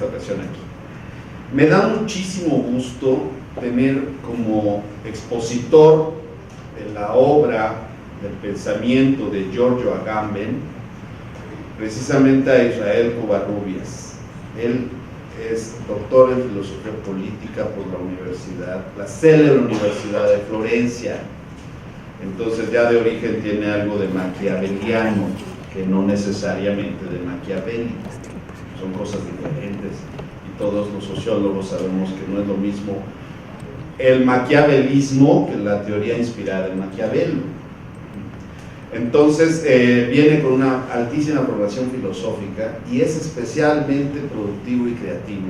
esta ocasión aquí. Me da muchísimo gusto tener como expositor de la obra del pensamiento de Giorgio Agamben precisamente a Israel Covarrubias. Él es doctor en filosofía política por la célebre Universidad de Florencia. Entonces ya de origen tiene algo de maquiaveliano, que no necesariamente de maquiavélico, son cosas diferentes, y todos los sociólogos sabemos que no es lo mismo el maquiavelismo que la teoría inspirada en Maquiavelo. Entonces viene con una altísima formación filosófica y es especialmente productivo y creativo.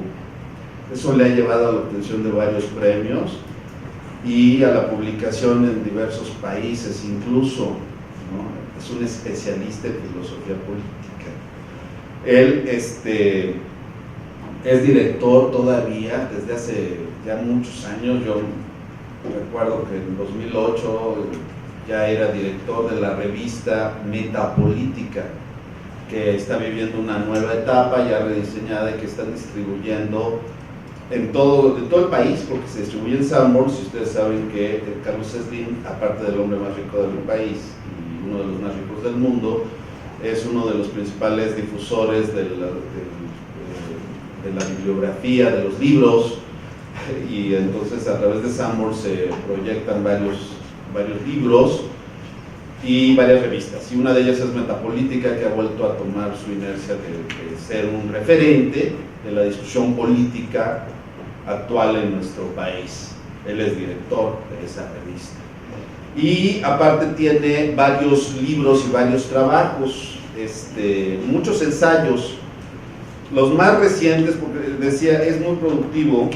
Eso le ha llevado a la obtención de varios premios y a la publicación en diversos países incluso, ¿no? Es un especialista en filosofía política. Él es director todavía desde hace ya muchos años. Yo recuerdo que en 2008 ya era director de la revista Metapolítica, que está viviendo una nueva etapa ya rediseñada y que están distribuyendo en todo el país, porque se distribuye en Sanborns, y ustedes saben que Carlos Slim, aparte del hombre más rico del país y uno de los más ricos del mundo, es uno de los principales difusores de la bibliografía, de los libros, y entonces a través de Sanborns se proyectan varios libros y varias revistas, y una de ellas es Metapolítica, que ha vuelto a tomar su inercia de ser un referente de la discusión política actual en nuestro país. Él es director de esa revista y aparte tiene varios libros y varios trabajos, muchos ensayos. Los más recientes, porque decía, es muy productivo,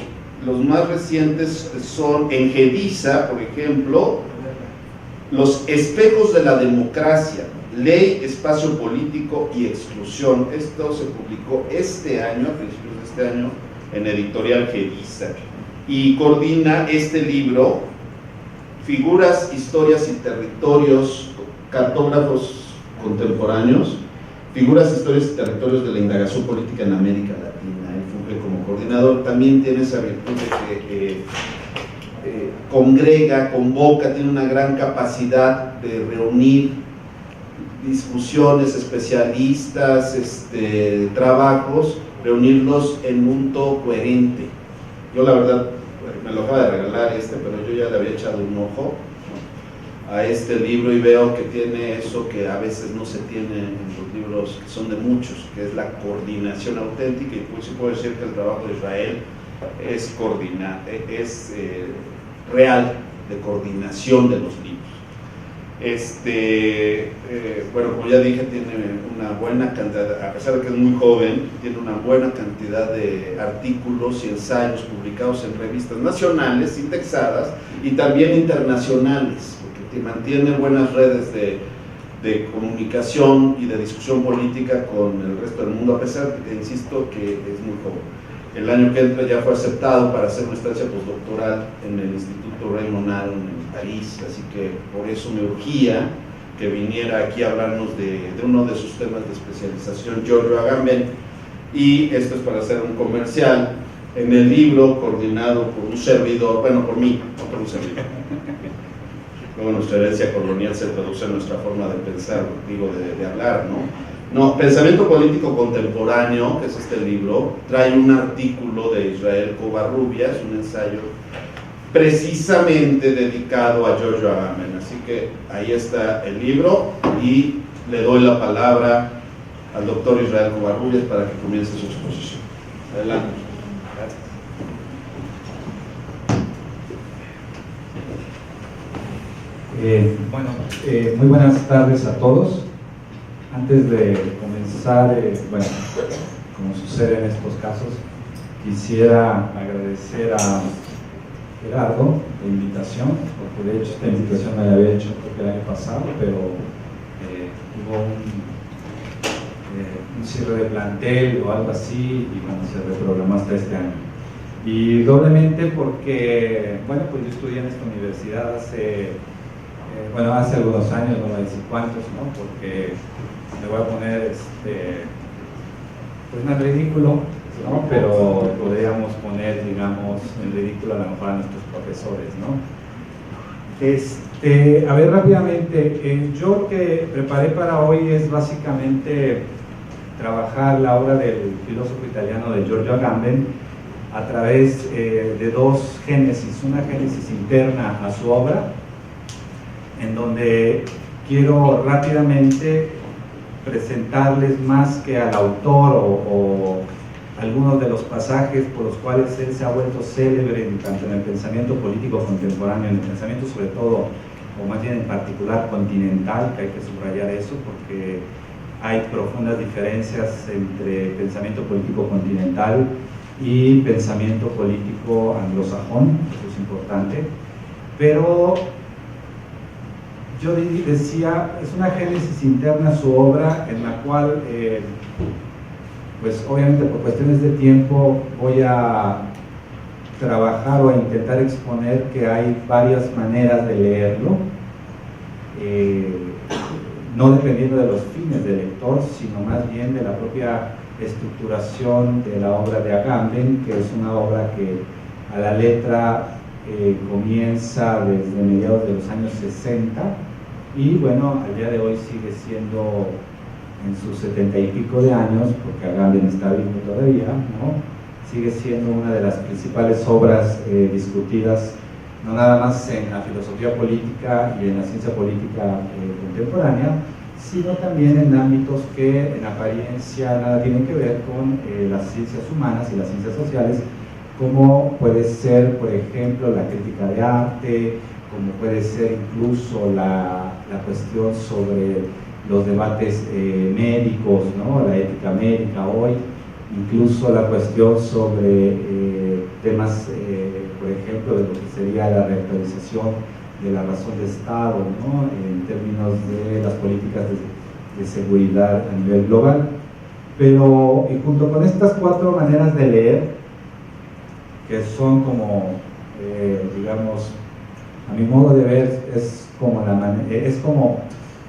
los más recientes son en Gediza, por ejemplo, Los espejos de la democracia, ley, espacio político y exclusión. Esto se publicó este año, a principios de este año, en Editorial Gediza, y coordina este libro, Figuras, Historias y Territorios, Cartógrafos Contemporáneos, Figuras, Historias y Territorios de la Indagación Política en América Latina. Él funge como coordinador. También tiene esa virtud de que congrega, convoca, tiene una gran capacidad de reunir discusiones, especialistas, trabajos, reunirlos en un todo coherente. Yo la verdad me lo acaba de regalar pero yo ya le había echado un ojo, ¿no?, a este libro, y veo que tiene eso que a veces no se tiene en los libros que son de muchos, que es la coordinación auténtica. Y pues sí puedo decir que el trabajo de Israel es real, de coordinación de los libros. Bueno, como ya dije, tiene una buena cantidad, a pesar de que es muy joven, tiene una buena cantidad de artículos y ensayos publicados en revistas nacionales, indexadas, y también internacionales, porque mantiene buenas redes de comunicación y de discusión política con el resto del mundo, a pesar de que, insisto, que es muy joven. El año que entra ya fue aceptado para hacer una estancia postdoctoral en el Instituto Raymond Aron en París, así que por eso me urgía que viniera aquí a hablarnos de uno de sus temas de especialización, Giorgio Agamben. Y esto es para hacer un comercial. En el libro, coordinado por un servidor, bueno, por mí, no por un servidor. Luego nuestra herencia colonial se traduce en nuestra forma de pensar, digo, de hablar, ¿no? No, Pensamiento Político Contemporáneo, que es este libro, trae un artículo de Israel Covarrubias, un ensayo precisamente dedicado a Giorgio Agamben. Así que ahí está el libro, y le doy la palabra al doctor Israel Covarrubias para que comience su exposición. Adelante. Muy buenas tardes a todos. Antes de comenzar, como sucede en estos casos, quisiera agradecer a Gerardo la invitación, porque de hecho esta invitación me la había hecho creo que el año pasado, pero hubo un cierre de plantel o algo así, y bueno, se reprogramó hasta este año. Y doblemente porque, pues yo estudié en esta universidad hace algunos años, no voy a decir cuántos, ¿no?, porque me voy a poner pues más ridículo, ¿no? Pero podríamos poner, digamos, en ridículo a lo mejor a nuestros profesores, ¿no? A ver, rápidamente, yo lo que preparé para hoy es básicamente trabajar la obra del filósofo italiano de Giorgio Agamben a través de dos génesis, una génesis interna a su obra, en donde quiero rápidamente presentarles más que al autor o algunos de los pasajes por los cuales él se ha vuelto célebre tanto en el pensamiento político contemporáneo, en el pensamiento sobre todo, o más bien en particular continental, que hay que subrayar eso porque hay profundas diferencias entre pensamiento político continental y pensamiento político anglosajón, eso es importante, pero yo decía, es una génesis interna a su obra en la cual, pues obviamente por cuestiones de tiempo voy a trabajar o a intentar exponer que hay varias maneras de leerlo, no dependiendo de los fines del lector, sino más bien de la propia estructuración de la obra de Agamben, que es una obra que a la letra comienza desde mediados de los años 60 y bueno, al día de hoy sigue siendo en sus 70 y pico de años, porque Agamben está vivo todavía, ¿no? Sigue siendo una de las principales obras discutidas, no nada más en la filosofía política y en la ciencia política contemporánea, sino también en ámbitos que en apariencia nada tienen que ver con las ciencias humanas y las ciencias sociales, como puede ser, por ejemplo, la crítica de arte, como puede ser incluso la cuestión sobre los debates médicos, ¿no? La ética médica hoy, incluso la cuestión sobre temas, por ejemplo, de lo que sería la reactualización de la razón de Estado, ¿no? En términos de las políticas de seguridad a nivel global. Pero y junto con estas cuatro maneras de leer, que son como, digamos, a mi modo de ver,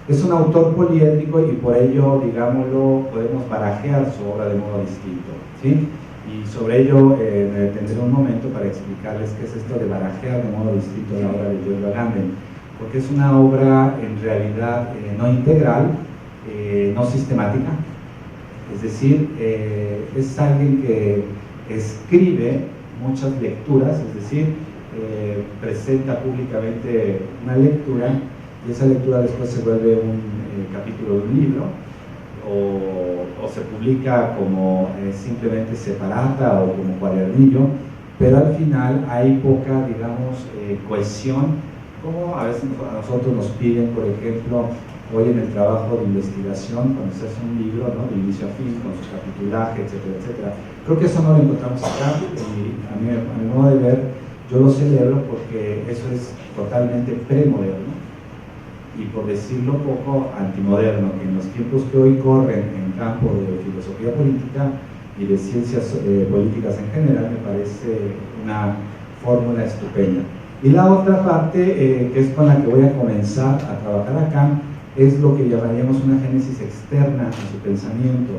es un autor poliédrico y por ello, digámoslo, podemos barajear su obra de modo distinto, ¿sí? Y sobre ello me detendré un momento para explicarles qué es esto de barajear de modo distinto la obra de Giorgio Agamben, porque es una obra en realidad no integral, no sistemática, es decir, es alguien que escribe muchas lecturas, es decir, presenta públicamente una lectura y esa lectura después se vuelve un capítulo de un libro o se publica como simplemente separata o como cuadernillo, pero al final hay poca, digamos, cohesión, como a veces a nosotros nos piden, por ejemplo, hoy en el trabajo de investigación, cuando se hace un libro, ¿no? De inicio a fin, con su capitulaje, etcétera, etcétera. Creo que eso no lo encontramos acá y a mi modo de ver, yo lo celebro porque eso es totalmente premoderno y, por decirlo poco, antimoderno, que en los tiempos que hoy corren en campo de filosofía política y de ciencias políticas en general, me parece una fórmula estupenda. Y la otra parte, que es con la que voy a comenzar a trabajar acá, es lo que llamaríamos una génesis externa a su pensamiento.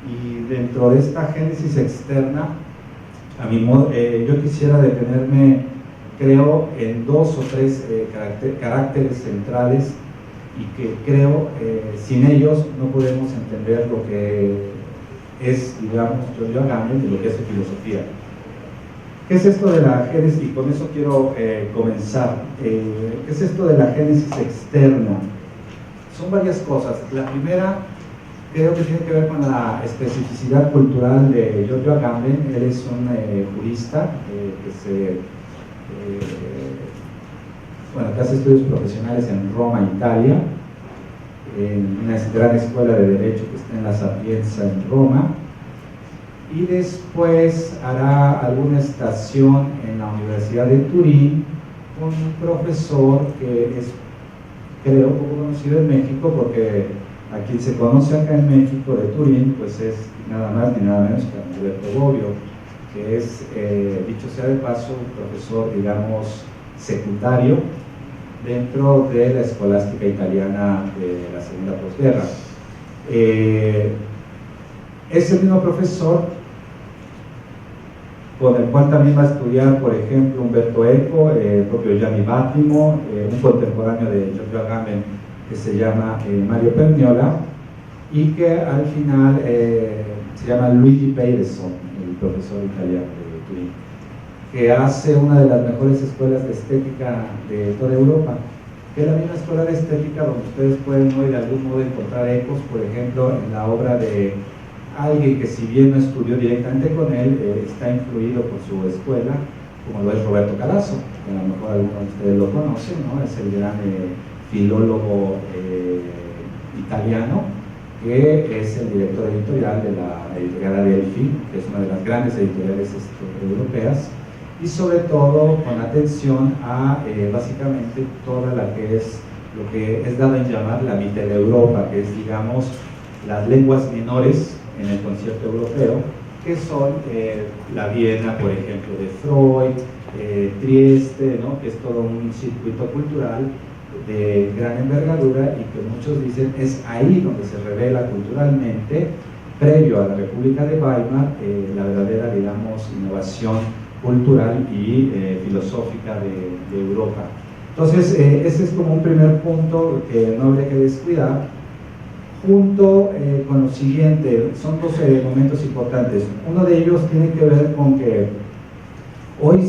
Y dentro de esta génesis externa, a mi modo, yo quisiera detenerme, creo, en dos o tres caracteres centrales y que creo, sin ellos no podemos entender lo que es, digamos, Giorgio Agamben y lo que es su filosofía. ¿Qué es esto de la génesis? Y con eso quiero comenzar. ¿Qué es esto de la génesis externa? Son varias cosas. La primera, creo que tiene que ver con la especificidad cultural de Giorgio Agamben. Él es un jurista que hace estudios profesionales en Roma, Italia, en una gran escuela de Derecho que está en la Sapienza en Roma, y después hará alguna estación en la Universidad de Turín con un profesor que es, creo, poco conocido en México, porque a quien se conoce acá en México de Turín, pues es nada más ni nada menos que Alberto Bobbio, que es, dicho sea de paso, un profesor, digamos, secundario dentro de la escolástica italiana de la segunda posguerra. Es el mismo profesor con el cual también va a estudiar, por ejemplo, Umberto Eco, el propio Gianni Battimo, un contemporáneo de Giorgio Agamben que se llama Mario Perniola, y que al final se llama Luigi Peirson, el profesor italiano de Turín, que hace una de las mejores escuelas de estética de toda Europa, que es la misma escuela de estética donde ustedes pueden hoy de algún modo encontrar ecos, por ejemplo, en la obra de alguien que, si bien no estudió directamente con él, está influido por su escuela, como lo es Roberto Calasso, que a lo mejor algunos de ustedes lo conocen, ¿no? Es el gran filólogo italiano, que es el director editorial de la editorial Adelphi, que es una de las grandes editoriales europeas, y sobre todo con atención a básicamente toda la que es lo que es dado en llamar la Mitteleuropa, que es, digamos, las lenguas menores en el concierto europeo, que son la Viena, por ejemplo, de Freud, Trieste, ¿no? Que es todo un circuito cultural de gran envergadura y que muchos dicen es ahí donde se revela culturalmente, previo a la República de Weimar, la verdadera, digamos, innovación cultural y filosófica de Europa. Entonces, ese es como un primer punto que no habría que descuidar, junto con lo siguiente. Son dos momentos importantes. Uno de ellos tiene que ver con que hoy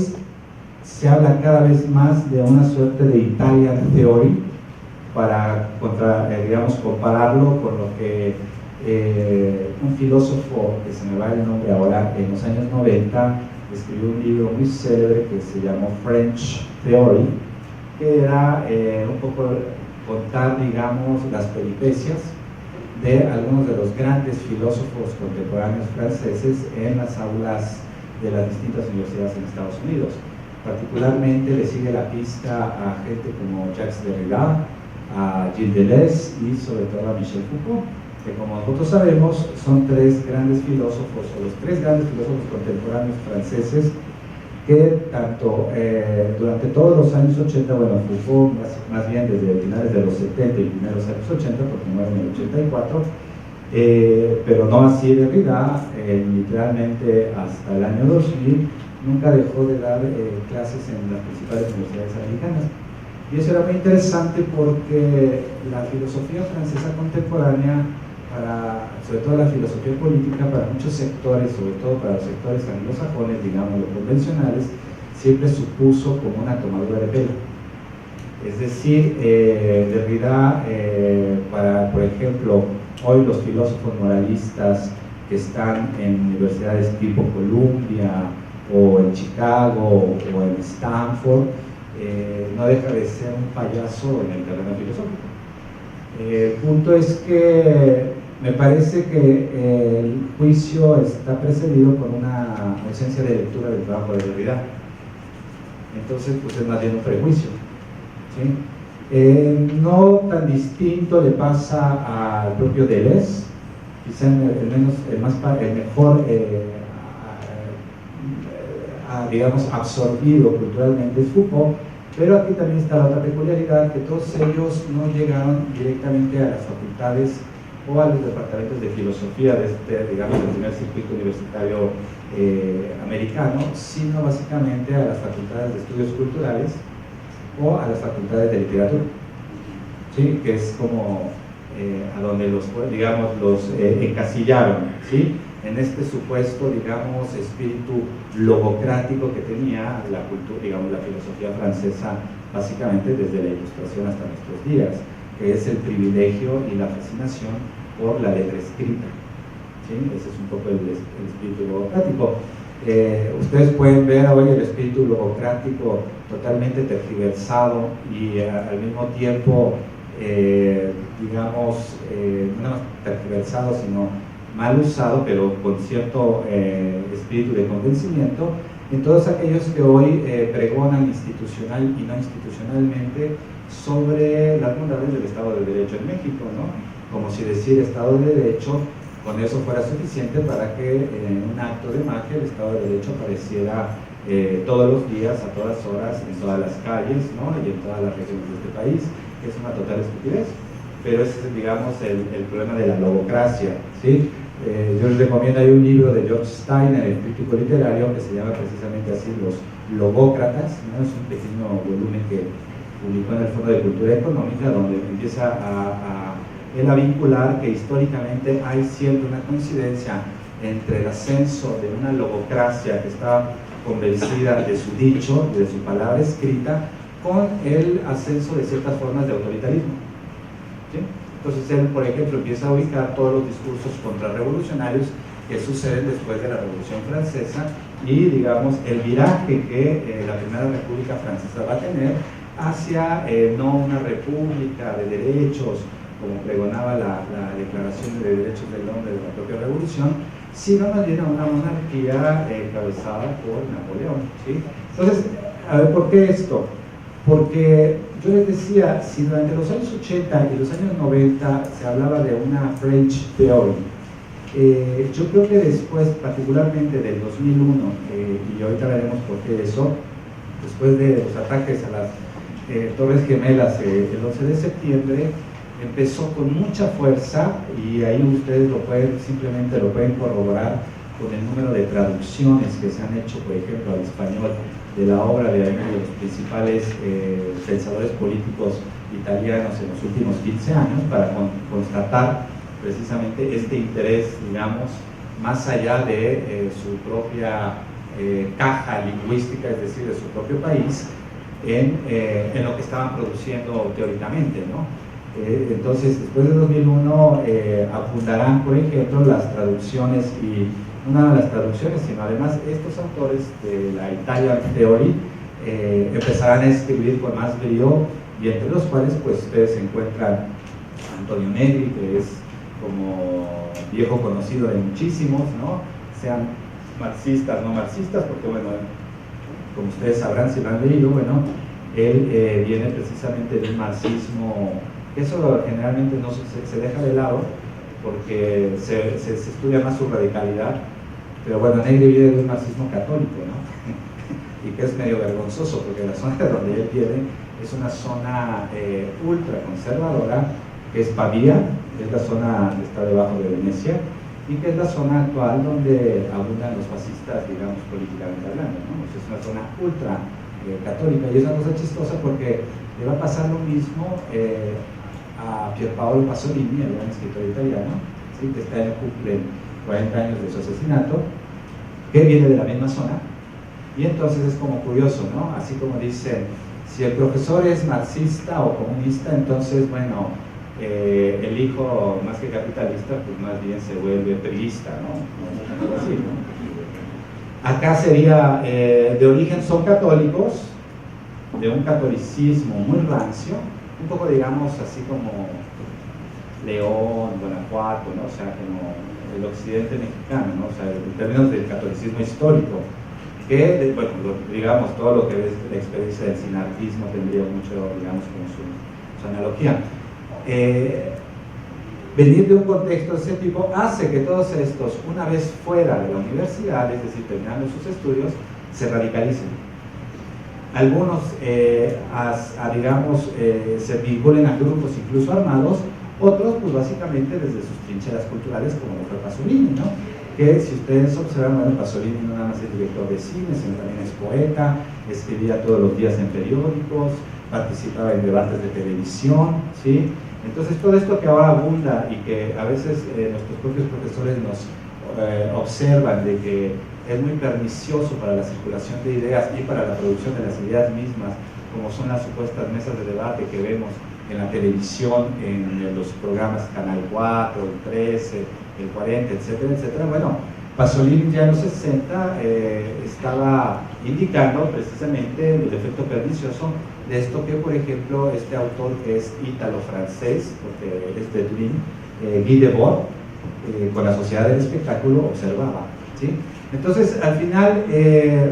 se habla cada vez más de una suerte de Italian Theory para digamos, compararlo con lo que un filósofo, que se me va el nombre ahora, en los años 90 escribió un libro muy célebre que se llamó French Theory, que era un poco contar, digamos, las peripecias de algunos de los grandes filósofos contemporáneos franceses en las aulas de las distintas universidades en Estados Unidos. Particularmente le sigue la pista a gente como Jacques Derrida, a Gilles Deleuze y sobre todo a Michel Foucault, que, como nosotros sabemos, son tres grandes filósofos, o los tres grandes filósofos contemporáneos franceses, que tanto durante todos los años 80, bueno, Foucault más bien desde finales de los 70 y primeros años 80, porque muere en el 84, pero no así Derrida, literalmente hasta el año 2000, nunca dejó de dar clases en las principales universidades americanas. Y eso era muy interesante porque la filosofía francesa contemporánea, sobre todo la filosofía política, para muchos sectores, sobre todo para los sectores anglosajones, digamos, los convencionales, siempre supuso como una tomadura de pelo. Es decir, Derrida, por ejemplo, hoy los filósofos moralistas que están en universidades tipo Columbia, o en Chicago, o en Stanford, no deja de ser un payaso en el terreno filosófico. El punto es que me parece que el juicio está precedido por una ausencia de lectura del trabajo de Derrida. Entonces, pues es más bien un prejuicio, ¿sí? No tan distinto le pasa al propio Deleuze, quizá el mejor digamos, absorbido culturalmente es Foucault, pero aquí también está la otra peculiaridad, que todos ellos no llegaron directamente a las facultades o a los departamentos de filosofía de digamos, del primer circuito universitario americano, sino básicamente a las facultades de estudios culturales o a las facultades de literatura, ¿sí? Que es como a donde los encasillaron, ¿sí? En este supuesto, digamos, espíritu logocrático que tenía la cultura, digamos, la filosofía francesa, básicamente desde la Ilustración hasta nuestros días, que es el privilegio y la fascinación por la letra escrita, ¿sí? Ese es un poco el espíritu logocrático. Ustedes pueden ver hoy el espíritu logocrático totalmente tergiversado y al mismo tiempo, digamos, no tergiversado, sino mal usado, pero con cierto espíritu de convencimiento, en todos aquellos que hoy pregonan institucional y no institucionalmente sobre las bondades del Estado de Derecho en México, ¿no? Como si decir Estado de Derecho, con eso fuera suficiente para que en un acto de magia el Estado de Derecho apareciera todos los días, a todas horas, en todas las calles, ¿no? Y en todas las regiones de este país, que es una total estupidez. Pero ese es, digamos, el problema de la logocracia, ¿sí? Yo les recomiendo, hay un libro de George Steiner, el crítico literario, que se llama precisamente así, Los Logócratas, ¿no? Es un pequeño volumen que publicó en el Fondo de Cultura Económica, donde empieza él a vincular que históricamente hay siempre una coincidencia entre el ascenso de una logocracia que está convencida de su dicho, de su palabra escrita, con el ascenso de ciertas formas de autoritarismo. ¿Sí? Entonces él, por ejemplo, empieza a ubicar todos los discursos contrarrevolucionarios que suceden después de la Revolución Francesa y, digamos, el viraje que la Primera República Francesa va a tener hacia no una república de derechos, como pregonaba la Declaración de Derechos del Hombre de la propia Revolución, sino más bien a una monarquía encabezada por Napoleón. ¿Sí? Entonces, a ver, ¿por qué esto? Porque yo les decía, si durante los años 80 y los años 90 se hablaba de una French Theory, yo creo que después, particularmente del 2001, y ahorita veremos por qué eso, después de los ataques a las Torres Gemelas el 11 de septiembre, empezó con mucha fuerza, y ahí ustedes simplemente lo pueden corroborar con el número de traducciones que se han hecho, por ejemplo, al español, de la obra de algunos de los principales pensadores políticos italianos en los últimos 15 años, para constatar precisamente este interés, digamos, más allá de su propia caja lingüística, es decir, de su propio país, en lo que estaban produciendo teóricamente, ¿no? Entonces, después de 2001, apuntarán, por ejemplo, las traducciones, y una de las traducciones, sino además estos autores de la Italian Theory empezarán a escribir con más brío, y entre los cuales pues ustedes encuentran a Antonio Negri, que es como viejo conocido de muchísimos, ¿no? Sean marxistas, no marxistas, porque bueno, como ustedes sabrán si lo han leído, bueno, él viene precisamente de un marxismo, eso generalmente no se deja de lado, porque se estudia más su radicalidad, pero bueno, Negri viene de un marxismo católico, ¿no? Y que es medio vergonzoso, porque la zona donde él viene es una zona ultra conservadora, que es Pavía, que es la zona que está debajo de Venecia, y que es la zona actual donde abundan los fascistas, digamos, políticamente hablando, ¿no? O sea, es una zona ultra católica, y es una cosa chistosa porque le va a pasar lo mismo a Pierpaolo Pasolini, el gran escritor italiano, ¿sí? Que este año cumple 40 años de su asesinato, que viene de la misma zona, y entonces es como curioso, ¿no? Así como dicen, si el profesor es marxista o comunista, entonces, bueno, el hijo, más que capitalista, pues más bien se vuelve priista, ¿no? Así, ¿no? Acá sería, de origen son católicos, de un catolicismo muy rancio, un poco, digamos, así como León, Guanajuato, ¿no? O sea, como el occidente mexicano, ¿no? O sea, en términos del catolicismo histórico, que, bueno, digamos, todo lo que es la experiencia del sinarquismo tendría mucho, digamos, como su analogía. Venir de un contexto de ese tipo hace que todos estos, una vez fuera de la universidad, es decir, terminando sus estudios, se radicalicen. Algunos, digamos, se vinculen a grupos incluso armados, otros, pues básicamente desde sus trincheras culturales, como lo fue Pasolini, ¿no? Que si ustedes observan, bueno, Pasolini no nada más es director de cine, sino también es poeta, escribía todos los días en periódicos, participaba en debates de televisión, ¿sí? Entonces todo esto que ahora abunda y que a veces nuestros propios profesores nos observan de que es muy pernicioso para la circulación de ideas y para la producción de las ideas mismas, como son las supuestas mesas de debate que vemos en la televisión, en los programas Canal 4, el 13, el 40, etcétera, etcétera. Bueno, Pasolini ya en los 60 estaba indicando precisamente el efecto pernicioso de esto que, por ejemplo, este autor que es ítalo-francés, porque es de Turín, Guy Debord, con la Sociedad del Espectáculo observaba, ¿sí? Entonces, al final,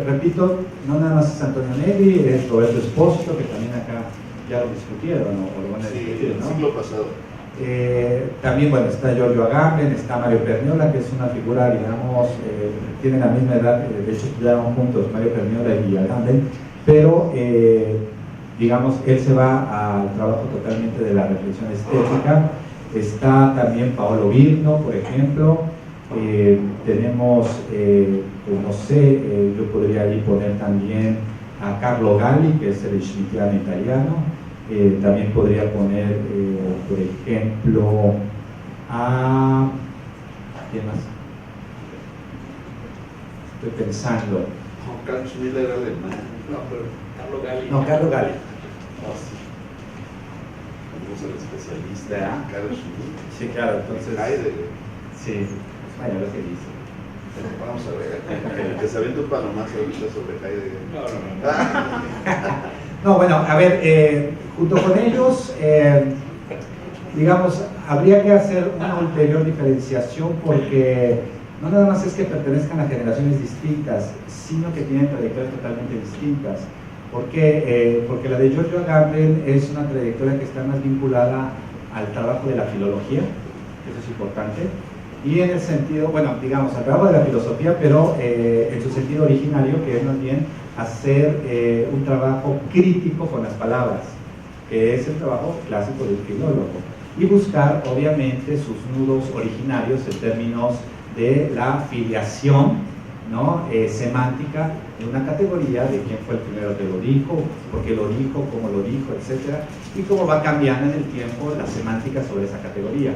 repito, no nada más es Antonio Negri, es Roberto Espósito, que también acá ya lo discutieron, o lo van a discutir, ¿no? Sí, el siglo pasado. También, bueno, está Giorgio Agamben, está Mario Perniola, que es una figura, digamos, tienen la misma edad, de hecho estudiaron juntos Mario Perniola y Agamben, pero, digamos, él se va al trabajo totalmente de la reflexión estética. Está también Paolo Virno, por ejemplo, tenemos, no sé, yo podría ahí poner también a Carlo Galli, que es el schmittiano italiano. También podría poner, por ejemplo, a... ¿quién más? Estoy pensando. No, Carl Schmitt era alemán. No, pero Carlo Galli. No, Carlo Galli. Oh, sí. Tenemos el especialista, Carl Schmitt. Sí, claro, entonces... Heidegger. Sí, vaya lo que dice. Vamos a ver, que se avienta un palomazo ahorita sobre Heidegger. No. No, bueno, a ver, junto con ellos, digamos, habría que hacer una ulterior diferenciación porque no nada más es que pertenezcan a generaciones distintas, sino que tienen trayectorias totalmente distintas. ¿Por qué? Porque la de Giorgio Agamben es una trayectoria que está más vinculada al trabajo de la filología, eso es importante, y en el sentido, bueno, digamos, al trabajo de la filosofía, pero en su sentido originario, que es más bien hacer un trabajo crítico con las palabras, que es el trabajo clásico del filólogo, y buscar, obviamente, sus nudos originarios en términos de la filiación, ¿no? Semántica de una categoría, de quién fue el primero que lo dijo, por qué lo dijo, cómo lo dijo, etc. Y cómo va cambiando en el tiempo la semántica sobre esa categoría.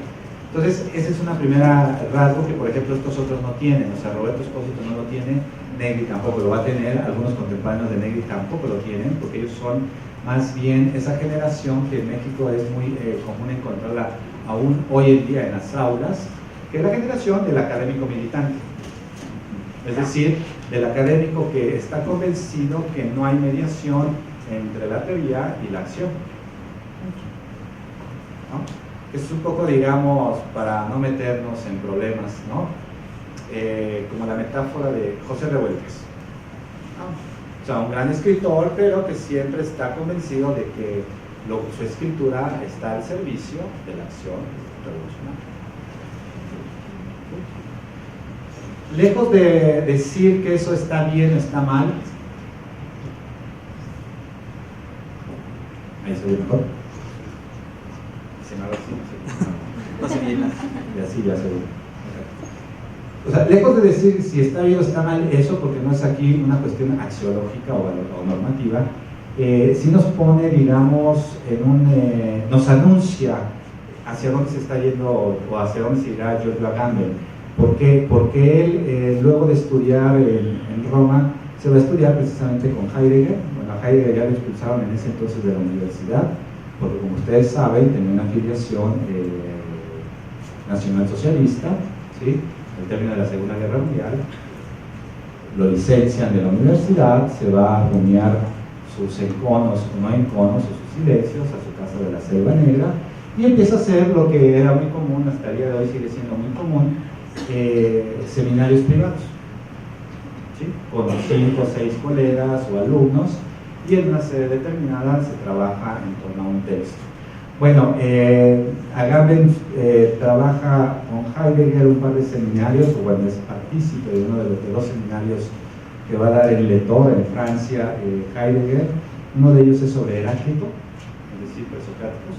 Entonces, ese es una primera rasgo que, por ejemplo, estos otros no tienen. O sea, Roberto Espósito no lo tiene, Negri tampoco lo va a tener, algunos contemporáneos de Negri tampoco lo tienen, porque ellos son más bien esa generación que en México es muy común encontrarla aún hoy en día en las aulas, que es la generación del académico militante. Es decir, del académico que está convencido que no hay mediación entre la teoría y la acción, ¿no? Es un poco, digamos, para no meternos en problemas, ¿no? Como la metáfora de José Revueltas, ¿no? O sea, un gran escritor, pero que siempre está convencido de que su escritura está al servicio de la acción revolucionaria. Lejos de decir que eso está bien o está mal, ahí se ve mejor. Y así ya se ve. O sea, lejos de decir si está bien o está mal eso, porque no es aquí una cuestión axiológica o normativa, sí nos pone, digamos, nos anuncia hacia dónde se está yendo o hacia dónde se irá Giorgio Agamben. ¿Por qué? Porque él, luego de estudiar en Roma, se va a estudiar precisamente con Heidegger. Bueno, a Heidegger ya lo expulsaron en ese entonces de la universidad, porque como ustedes saben, tenía una afiliación nacionalsocialista, ¿sí? Al término de la Segunda Guerra Mundial. Lo licencian de la universidad, se va a rumiar sus enconos o no enconos o sus silencios a su casa de la Selva Negra y empieza a hacer lo que era muy común, hasta el día de hoy sigue siendo muy común, seminarios privados, ¿sí? Con 5 o 6 colegas o alumnos, y en una sede determinada se trabaja en torno a un texto. Bueno, Agamben trabaja con Heidegger un par de seminarios, o bueno, es partícipe de uno de los 2 seminarios que va a dar en Letó, en Francia, Heidegger. Uno de ellos es sobre Heráclito, es decir, presocráticos,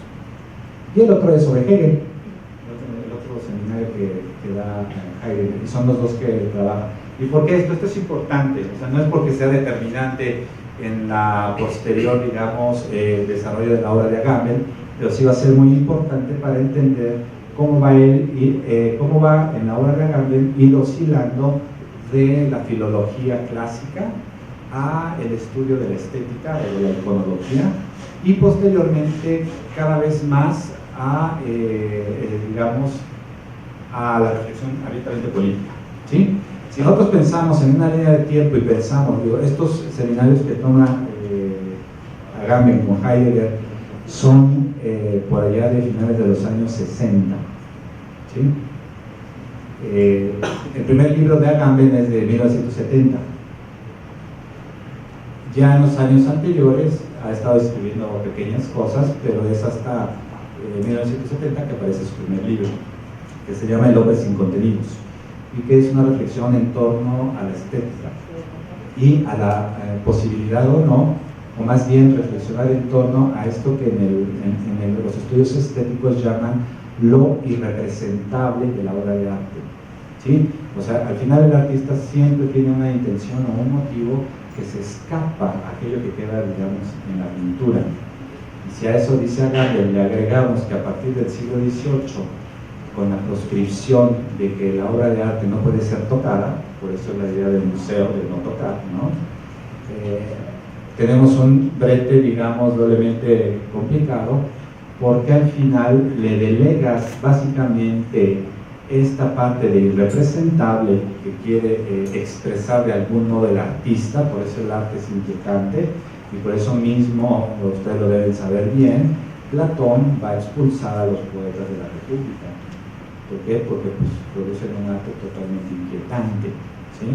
y el otro es sobre Hegel, el otro seminario que da Heidegger, y son los 2 que trabajan. ¿Y por qué esto? Esto es importante, o sea, no es porque sea determinante en la posterior, digamos, desarrollo de la obra de Agamben, pero sí va a ser muy importante para entender cómo va en la obra de Agamben ir oscilando de la filología clásica a el estudio de la estética o de la iconología, y posteriormente cada vez más a, digamos, a la reflexión abiertamente política, ¿sí? Si nosotros pensamos en una línea de tiempo y pensamos, digo, estos seminarios que toma Agamben con Heidegger son por allá de finales de los años 60, ¿sí? El primer libro de Agamben es de 1970. Ya en los años anteriores ha estado escribiendo pequeñas cosas, pero es hasta 1970 que aparece su primer libro, que se llama El hombre sin contenidos, y que es una reflexión en torno a la estética y a la posibilidad o no, o más bien reflexionar en torno a esto que en los estudios estéticos llaman lo irrepresentable de la obra de arte. ¿sí? O sea, al final el artista siempre tiene una intención o un motivo que se escapa a aquello que queda, digamos, en la pintura. Y si a eso dice Agamben le agregamos que a partir del siglo XVIII, con la proscripción de que la obra de arte no puede ser tocada, por eso es la idea del museo de no tocar, ¿no? Tenemos un brete, digamos, doblemente complicado, porque al final le delegas básicamente esta parte de irrepresentable que quiere expresar de algún modo el artista, por eso el arte es inquietante, y por eso mismo, ustedes lo deben saber bien, Platón va a expulsar a los poetas de la República. ¿Por qué? Porque pues, producen un arte totalmente inquietante, ¿sí?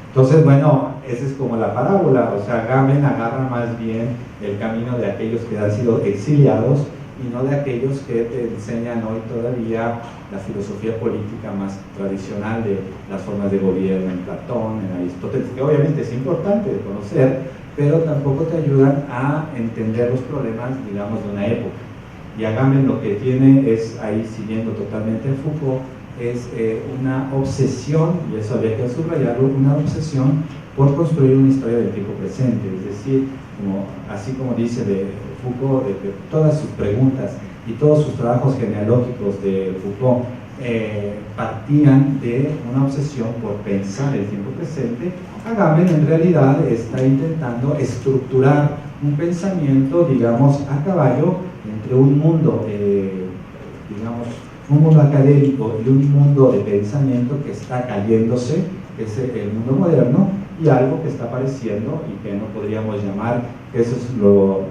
Entonces, bueno, esa es como la parábola, o sea, Agamben agarra más bien el camino de aquellos que han sido exiliados y no de aquellos que te enseñan hoy todavía la filosofía política más tradicional de las formas de gobierno en Platón, en Aristóteles, que obviamente es importante de conocer, pero tampoco te ayudan a entender los problemas, digamos, de una época. Y Agamben lo que tiene es, ahí siguiendo totalmente a Foucault, es una obsesión, y eso había que subrayarlo, una obsesión por construir una historia del tiempo presente, es decir, así como dice de Foucault, de que todas sus preguntas y todos sus trabajos genealógicos de Foucault partían de una obsesión por pensar el tiempo presente. Agamben en realidad está intentando estructurar un pensamiento, digamos, a caballo entre un mundo, digamos, un mundo académico y un mundo de pensamiento que está cayéndose, que es el mundo moderno, y algo que está apareciendo y que no podríamos llamar, que eso es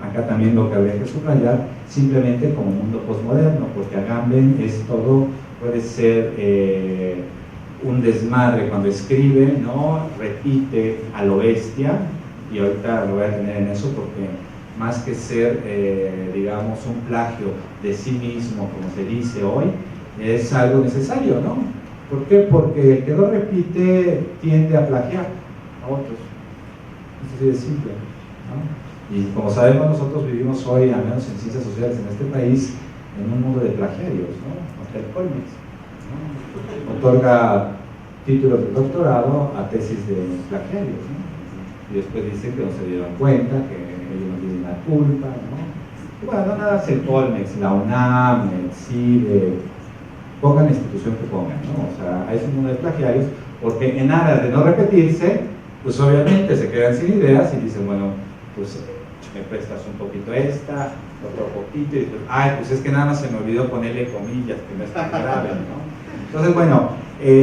acá también lo que habría que subrayar, simplemente como mundo posmoderno, porque Agamben es todo, puede ser un desmadre cuando escribe, ¿no? Repite a lo bestia, y ahorita lo voy a tener en eso porque más que ser, digamos, un plagio de sí mismo, como se dice hoy, es algo necesario, ¿no? ¿Por qué? Porque el que lo repite tiende a plagiar a otros. Es así de simple, ¿no? Y como sabemos, nosotros vivimos hoy, al menos en ciencias sociales en este país, en un mundo de plagiarios, ¿no? Hotel Colmex, ¿no? Otorga títulos de doctorado a tesis de plagiarios, ¿no? Y después dicen que no se dieron cuenta, que ellos no tienen la culpa, ¿no? Y bueno, no nada más el Colmex, la UNAM, el CIDE, pongan la institución que pongan, ¿no? O sea, hay un mundo de plagiarios, porque en aras de no repetirse, pues obviamente se quedan sin ideas y dicen, bueno, pues me prestas un poquito esta, otro poquito, y después, ay, pues es que nada más se me olvidó ponerle comillas, que no es tan grave, ¿no? Entonces, bueno,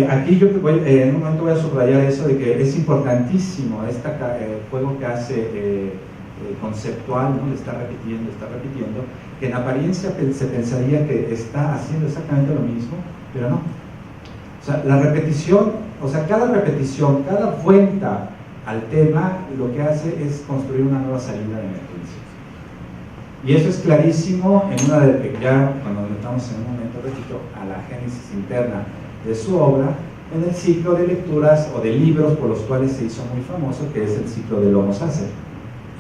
aquí yo en un momento voy a subrayar eso de que es importantísimo este juego que hace conceptual, ¿no? Le está repitiendo, que en apariencia se pensaría que está haciendo exactamente lo mismo, pero no. O sea, la repetición, o sea, cada repetición, cada vuelta al tema, lo que hace es construir una nueva salida de emergencia. Y eso es clarísimo en una de ya, cuando estamos en un momento, repito, a la génesis interna de su obra, en el ciclo de lecturas o de libros por los cuales se hizo muy famoso, que es el ciclo del Homo Sacer,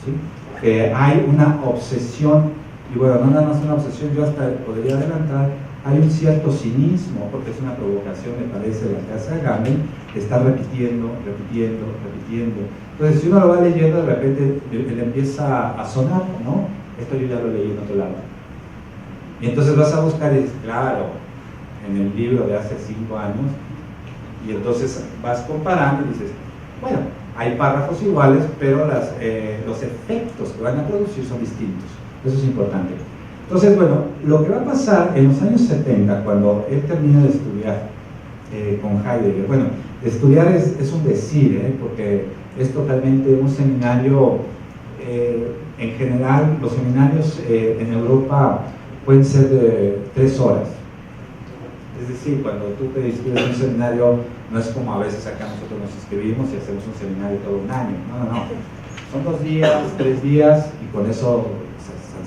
¿sí? Que hay una obsesión, y bueno, no nada más una obsesión, yo hasta podría adelantar, hay un cierto cinismo, porque es una provocación, me parece, de la casa de Agamben, que está repitiendo. Entonces, si uno lo va leyendo, de repente le empieza a sonar, ¿no? Esto yo ya lo leí en otro lado. Y entonces vas a buscar, y dices, claro, en el libro de hace 5 años, y entonces vas comparando y dices, bueno, hay párrafos iguales, pero los efectos que van a producir son distintos. Eso es importante. Entonces, bueno, lo que va a pasar en los años 70, cuando él termina de estudiar con Heidegger, bueno, estudiar es un decir, porque es totalmente un seminario, en general, los seminarios en Europa pueden ser de 3 horas. Es decir, cuando tú te inscribes en un seminario, no es como a veces acá nosotros nos inscribimos y hacemos un seminario todo un año. No. Son 2 días, 3 días y con eso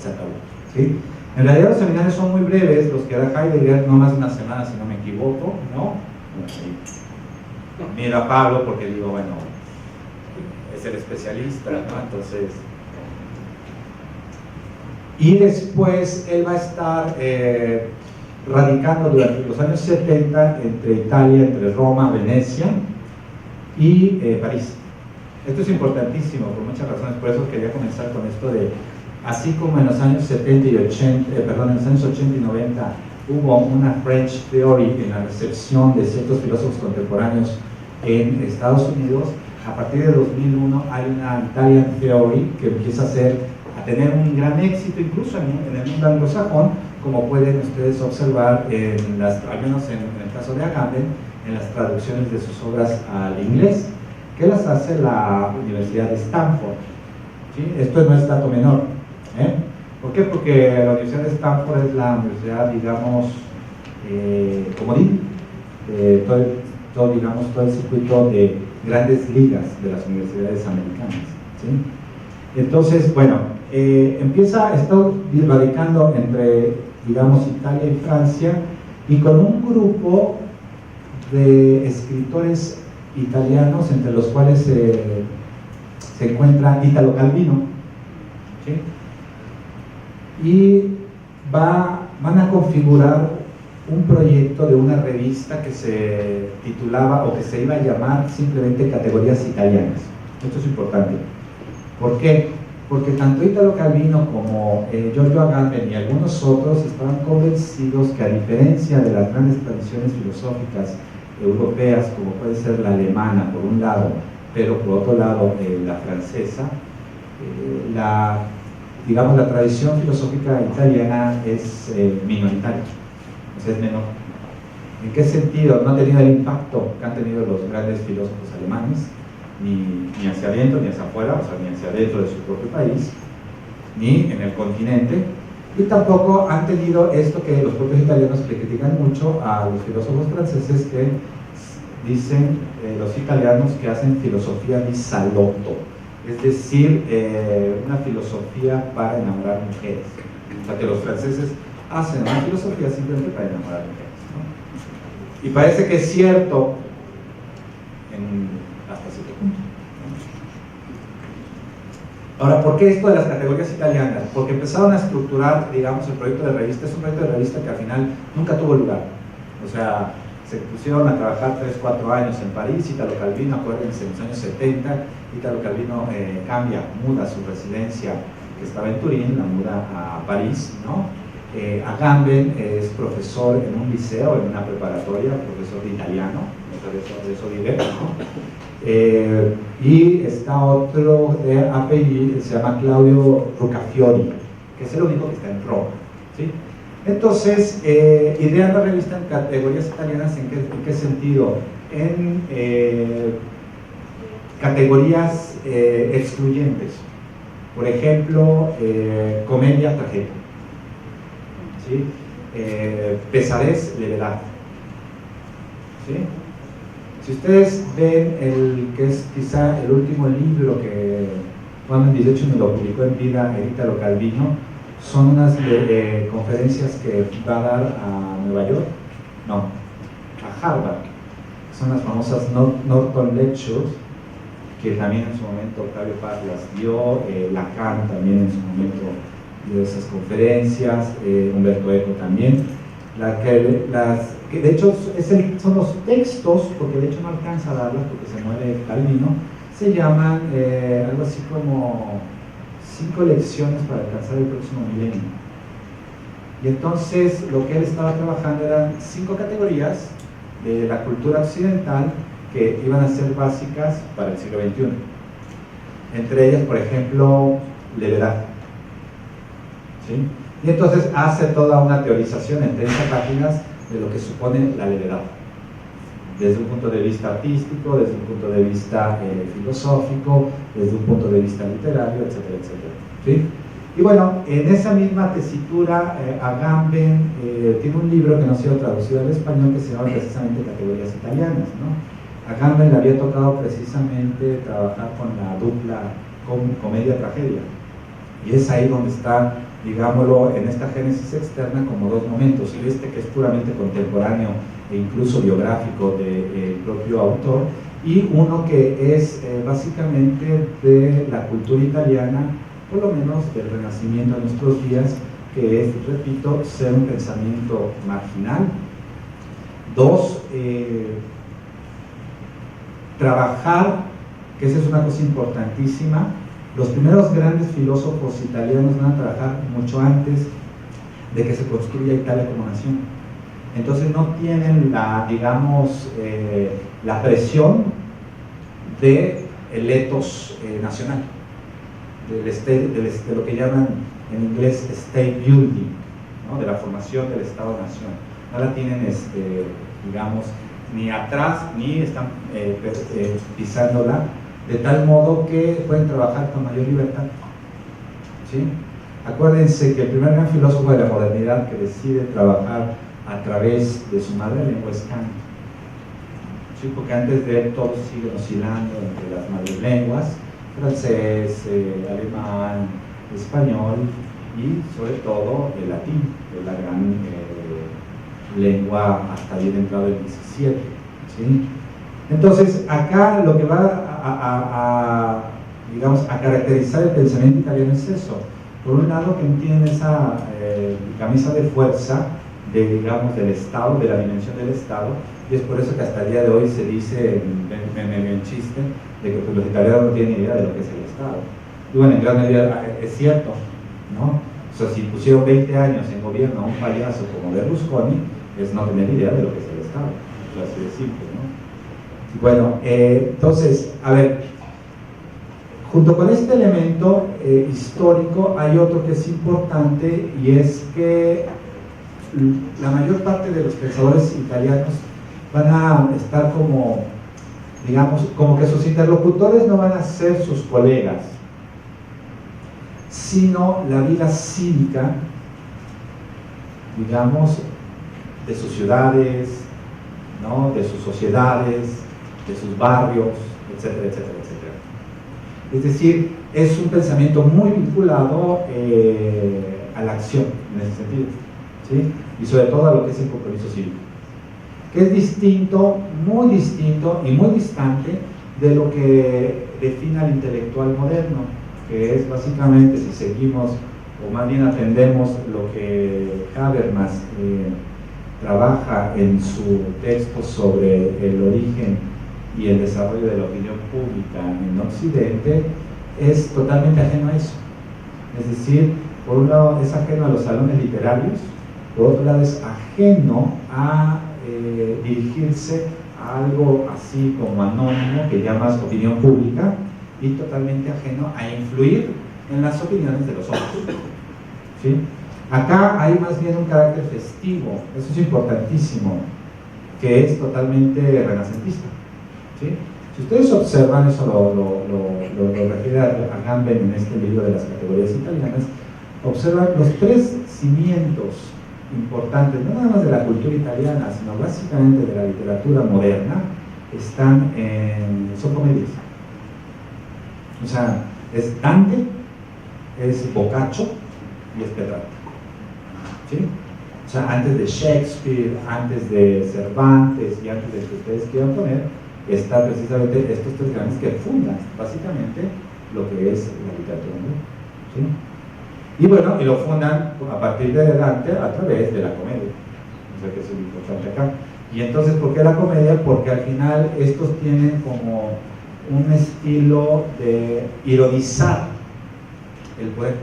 se acabó, ¿sí? En realidad los seminarios son muy breves, los que da Heidegger, no más de una semana si no me equivoco, ¿no? Mira a Pablo porque digo, bueno, es el especialista, ¿no? Entonces... Y después él va a estar radicando durante los años 70 entre Italia, entre Roma, Venecia y París. Esto es importantísimo por muchas razones, por eso quería comenzar con esto de, así como en los años 70 y 80, en los años 80 y 90 hubo una French Theory en la recepción de ciertos filósofos contemporáneos en Estados Unidos, a partir de 2001 hay una Italian Theory que empieza a tener un gran éxito incluso en el mundo anglosajón, como pueden ustedes observar, al menos en el caso de Agamben, en las traducciones de sus obras al inglés, que las hace la Universidad de Stanford. ¿Sí? Esto no es dato menor. ¿Por qué? Porque la Universidad de Stanford es la universidad, digamos, comodín, todo el circuito de grandes ligas de las universidades americanas. ¿Sí? Entonces, bueno, está radicando entre, digamos, Italia y Francia, y con un grupo de escritores italianos, entre los cuales se encuentra Italo Calvino, ¿sí? Y van a configurar un proyecto de una revista que se titulaba, o que se iba a llamar simplemente Categorías Italianas. Esto es importante. ¿Por qué? Porque tanto Italo Calvino como Giorgio Agamben y algunos otros estaban convencidos que, a diferencia de las grandes tradiciones filosóficas europeas, como puede ser la alemana por un lado, pero por otro lado la francesa, digamos, la tradición filosófica italiana es minoritaria, o sea, es menor. ¿En qué sentido? No ha tenido el impacto que han tenido los grandes filósofos alemanes, ni hacia adentro ni hacia afuera, o sea, ni hacia adentro de su propio país, ni en el continente, y tampoco han tenido esto que los propios italianos le critican mucho a los filósofos franceses, que dicen los italianos que hacen filosofía di salotto, es decir, una filosofía para enamorar mujeres. O sea, que los franceses hacen una filosofía simplemente para enamorar mujeres, ¿no? Y parece que es cierto hasta cierto punto. Ahora, ¿por qué esto de las categorías italianas? Porque empezaron a estructurar, digamos, el proyecto de revista. Es un proyecto de revista que al final nunca tuvo lugar. O sea, se pusieron a trabajar 3-4 años en París. Italo Calvino, acuérdense, en los años 70, Italo Calvino muda su residencia, que estaba en Turín, la muda a París, ¿no? Agamben es profesor en un liceo, en una preparatoria, profesor de italiano, de eso vive, ¿no? Y está otro de apellido, se llama Claudio Rucafiori, que es el único que está en Roma, ¿sí? Entonces, idean la revista en categorías italianas. ¿En qué sentido? En categorías excluyentes. Por ejemplo, comedia, tragedia, ¿sí? Pesadez, levedad, ¿sí? Si ustedes ven el que es quizá el último libro que Juan en 18 me lo publicó en vida, Italo Calvino, son unas conferencias que va a dar a Nueva York, no, a Harvard. Son las famosas Norton Lectures, que también en su momento Octavio Paz las dio, Lacan también en su momento dio esas conferencias, Humberto Eco también. Que de hecho son los textos, porque de hecho no alcanza a darlas porque se muere Calvino, se llaman algo así como 5 lecciones para alcanzar el próximo milenio. Y entonces lo que él estaba trabajando eran 5 categorías de la cultura occidental que iban a ser básicas para el siglo XXI. Entre ellas, por ejemplo, levedad, ¿sí? Y entonces hace toda una teorización en 30 páginas de lo que supone la levedad, desde un punto de vista artístico, desde un punto de vista filosófico, desde un punto de vista literario, etcétera, etcétera, ¿sí? Y bueno, en esa misma tesitura, Agamben tiene un libro que no ha sido traducido al español, que se llama precisamente Categorías Italianas, ¿no? Agamben le había tocado precisamente trabajar con la dupla comedia-tragedia, y es ahí donde está, digámoslo, en esta génesis externa, como 2 momentos, y que es puramente contemporáneo e incluso biográfico del propio autor, y uno que es básicamente de la cultura italiana, por lo menos del Renacimiento a nuestros días, que es, repito, ser un pensamiento marginal. Dos, trabajar, que esa es una cosa importantísima. Los primeros grandes filósofos italianos van a trabajar mucho antes de que se construya Italia como nación. Entonces no tienen la, digamos, la presión del ethos nacional, de lo que llaman en inglés state building, ¿no? De la formación del Estado-nación. No la tienen, digamos, ni atrás, ni están pisándola, de tal modo que pueden trabajar con mayor libertad. ¿Sí? Acuérdense que el primer gran filósofo de la modernidad que decide trabajar a través de su madre lengua es Kant. ¿Sí? Porque antes de él todos siguen oscilando entre las madres lenguas, francés, alemán, español y sobre todo el latín, que es la gran lengua hasta bien entrado el 17. ¿Sí? Entonces, acá lo que va digamos, a caracterizar el pensamiento italiano es eso. Por un lado, que tienen esa camisa de fuerza digamos, del Estado, de la dimensión del Estado, y es por eso que hasta el día de hoy se dice en chiste de que pues, los italianos no tienen idea de lo que es el Estado. Y bueno, en gran medida es cierto, ¿no? O sea, si pusieron 20 años en gobierno a un payaso como Berlusconi, es no tener idea de lo que es el Estado, es así de simple, ¿no? Y bueno, entonces, a ver, junto con este elemento histórico hay otro que es importante, y es que la mayor parte de los pensadores italianos van a estar como, digamos, como que sus interlocutores no van a ser sus colegas, sino la vida cívica, digamos, de sus ciudades, ¿no? De sus sociedades, de sus barrios, etcétera, etcétera, etcétera. Es decir, es un pensamiento muy vinculado a la acción, en ese sentido, ¿sí? Y sobre todo a lo que es el compromiso cívico, que es distinto, muy distinto y muy distante de lo que define al intelectual moderno, que es básicamente, si seguimos o más bien atendemos lo que Habermas trabaja en su texto sobre el origen y el desarrollo de la opinión pública en Occidente, es totalmente ajeno a eso. Es decir, por un lado es ajeno a los salones literarios, por otro lado es ajeno a dirigirse a algo así como anónimo que llamas opinión pública, y totalmente ajeno a influir en las opiniones de los otros. ¿Sí? Acá hay más bien un carácter festivo, eso es importantísimo, que es totalmente renacentista. ¿Sí? Si ustedes observan, eso lo refiere a Gamben en este libro de las categorías italianas, observan los tres cimientos importantes, no nada más de la cultura italiana, sino básicamente de la literatura moderna, son comedias. O sea, es Dante, es Boccaccio y es Petrarca. ¿Sí? O sea, antes de Shakespeare, antes de Cervantes y antes de que ustedes quieran poner, están precisamente estos tres grandes que fundan básicamente lo que es la literatura moderna. ¿Sí? Y bueno, y lo fundan a partir de Dante a través de la comedia. O sea, que es muy importante acá. Y entonces, ¿por qué la comedia? Porque al final estos tienen como un estilo de ironizar el poder.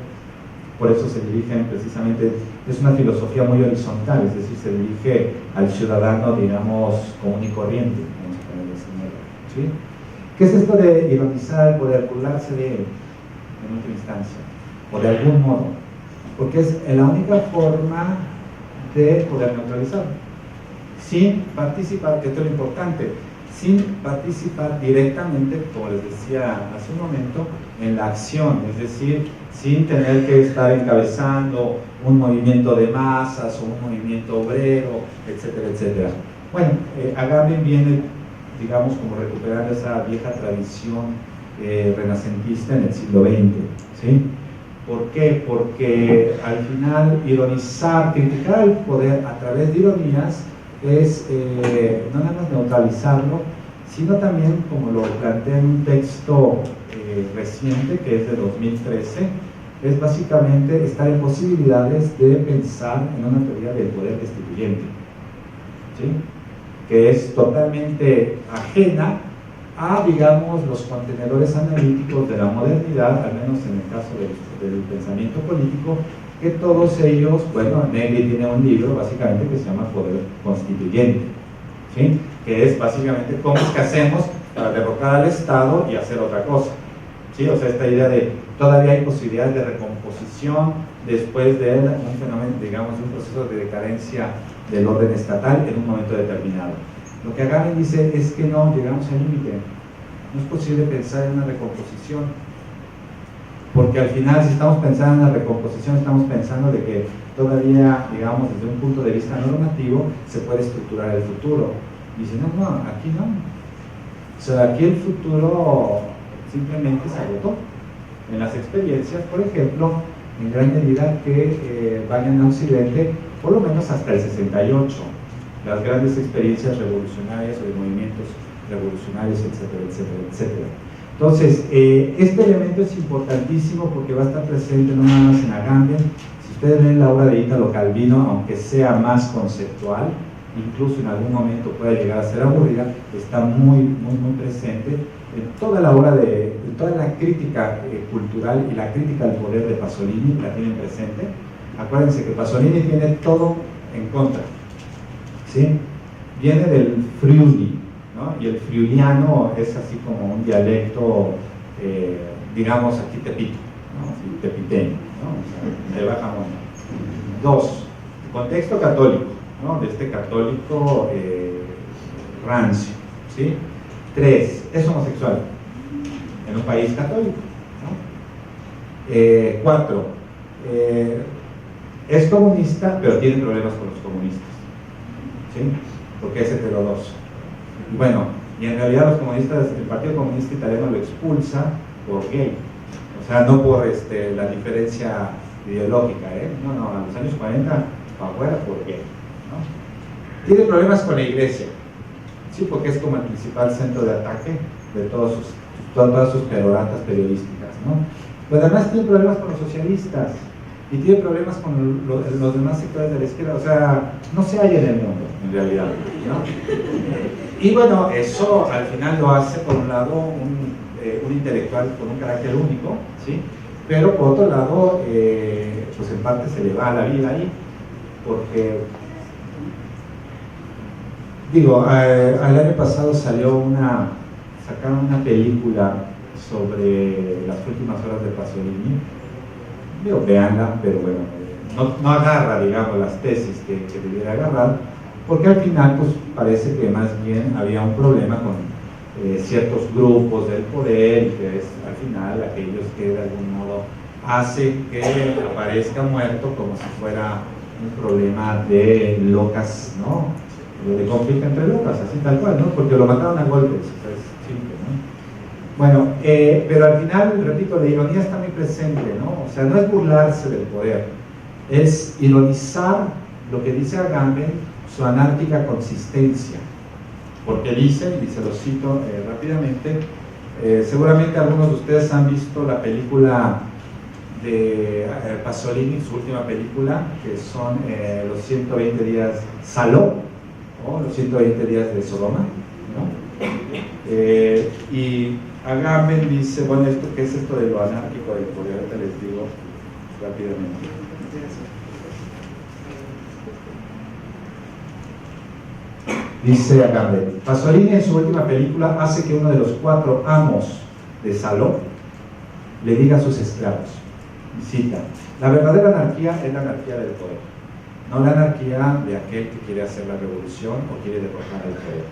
Por eso se dirigen precisamente, es una filosofía muy horizontal, es decir, se dirige al ciudadano, digamos, común y corriente, vamos a ponerlo de esa manera, ¿sí? ¿Qué es esto de ironizar el poder, burlarse de él en última instancia, o de algún modo? Porque es la única forma de poder neutralizarlo, sin participar, esto es lo importante, sin participar directamente, como les decía hace un momento, en la acción, es decir, sin tener que estar encabezando un movimiento de masas o un movimiento obrero, etcétera, etcétera. Bueno, Agamben viene, digamos, como recuperando esa vieja tradición renacentista en el siglo XX, ¿sí? ¿Por qué? Porque al final ironizar, criticar el poder a través de ironías es no nada más neutralizarlo, sino también, como lo plantea en un texto reciente, que es de 2013, es básicamente estar en posibilidades de pensar en una teoría del poder destituyente, ¿sí? Que es totalmente ajena a, digamos, los contenedores analíticos de la modernidad, al menos en el caso del pensamiento político, que todos ellos, bueno, Negri tiene un libro básicamente que se llama Poder Constituyente, ¿sí? Que es básicamente cómo es que hacemos para derrocar al Estado y hacer otra cosa, ¿sí? O sea, esta idea de todavía hay posibilidades de recomposición después de un fenómeno, digamos, un proceso de decadencia del orden estatal en un momento determinado. Lo que Agamben dice es que no llegamos al límite, no es posible pensar en una recomposición, porque al final, si estamos pensando en la recomposición, estamos pensando de que todavía, digamos, desde un punto de vista normativo, se puede estructurar el futuro. Y dice, no, aquí no. O sea, aquí el futuro simplemente se agotó. En las experiencias, por ejemplo, en gran medida que vayan a Occidente, por lo menos hasta el 68, las grandes experiencias revolucionarias o de movimientos revolucionarios, etcétera, etcétera, etcétera. Entonces, este elemento es importantísimo porque va a estar presente no nada más en Agamben. Si ustedes leen la obra de Italo Calvino, aunque sea más conceptual, incluso en algún momento puede llegar a ser aburrida, está muy presente en toda la obra en toda la crítica cultural y la crítica al poder de Pasolini, la tienen presente. Acuérdense que Pasolini tiene todo en contra, ¿sí? Viene del Friuli, ¿no? Y el friuliano es así como un dialecto, digamos aquí tepito, ¿no? Así, tepiteño, ¿no? O sea, de baja monta. 2, contexto católico, ¿no? De este católico rancio, ¿sí? 3, es homosexual en un país católico, ¿no? 4, es comunista, pero tiene problemas con los comunistas, ¿sí? Porque es heterodoxo. Y bueno, y en realidad los comunistas, el Partido Comunista Italiano lo expulsa por gay, o sea, no por la diferencia ideológica, no, a los años 40 para afuera por gay, ¿no? Tiene problemas con la iglesia, sí, porque es como el principal centro de ataque de todas sus peroratas periodísticas, ¿no? Pero además tiene problemas con los socialistas y tiene problemas con los demás sectores de la izquierda, o sea, no se halla en el mundo, en realidad, ¿no? Y bueno, eso al final lo hace, por un lado, un intelectual con un carácter único, ¿sí? Pero por otro lado, pues en parte se le va la vida ahí, porque, digo, al año pasado sacaron una película sobre las últimas horas de Pasolini. Digo, veanla, pero bueno, no agarra, digamos, las tesis que debiera agarrar, porque al final, pues parece que más bien había un problema con ciertos grupos del poder, y que es al final aquellos que de algún modo hacen que aparezca muerto como si fuera un problema de locas, ¿no? De conflicto entre locas, así tal cual, ¿no? Porque lo mataron a golpes, o sea, es simple, ¿no? Bueno, pero al final, repito, la ironía está muy presente, ¿no? O sea, no es burlarse del poder, es ironizar lo que dice Agamben, su anárquica consistencia, porque dice, y se lo cito rápidamente, seguramente algunos de ustedes han visto la película de Pasolini, su última película, que son los 120 días Saló, o los 120 días de Sodoma, ¿no? Y Agamben dice, bueno, ¿qué es esto de lo anárquico del poder? Ahorita les digo rápidamente. Dice Agamben, Pasolini en su última película hace que uno de los 4 amos de Saló le diga a sus esclavos, cita, la verdadera anarquía es la anarquía del poder, no la anarquía de aquel que quiere hacer la revolución o quiere derrocar al poder,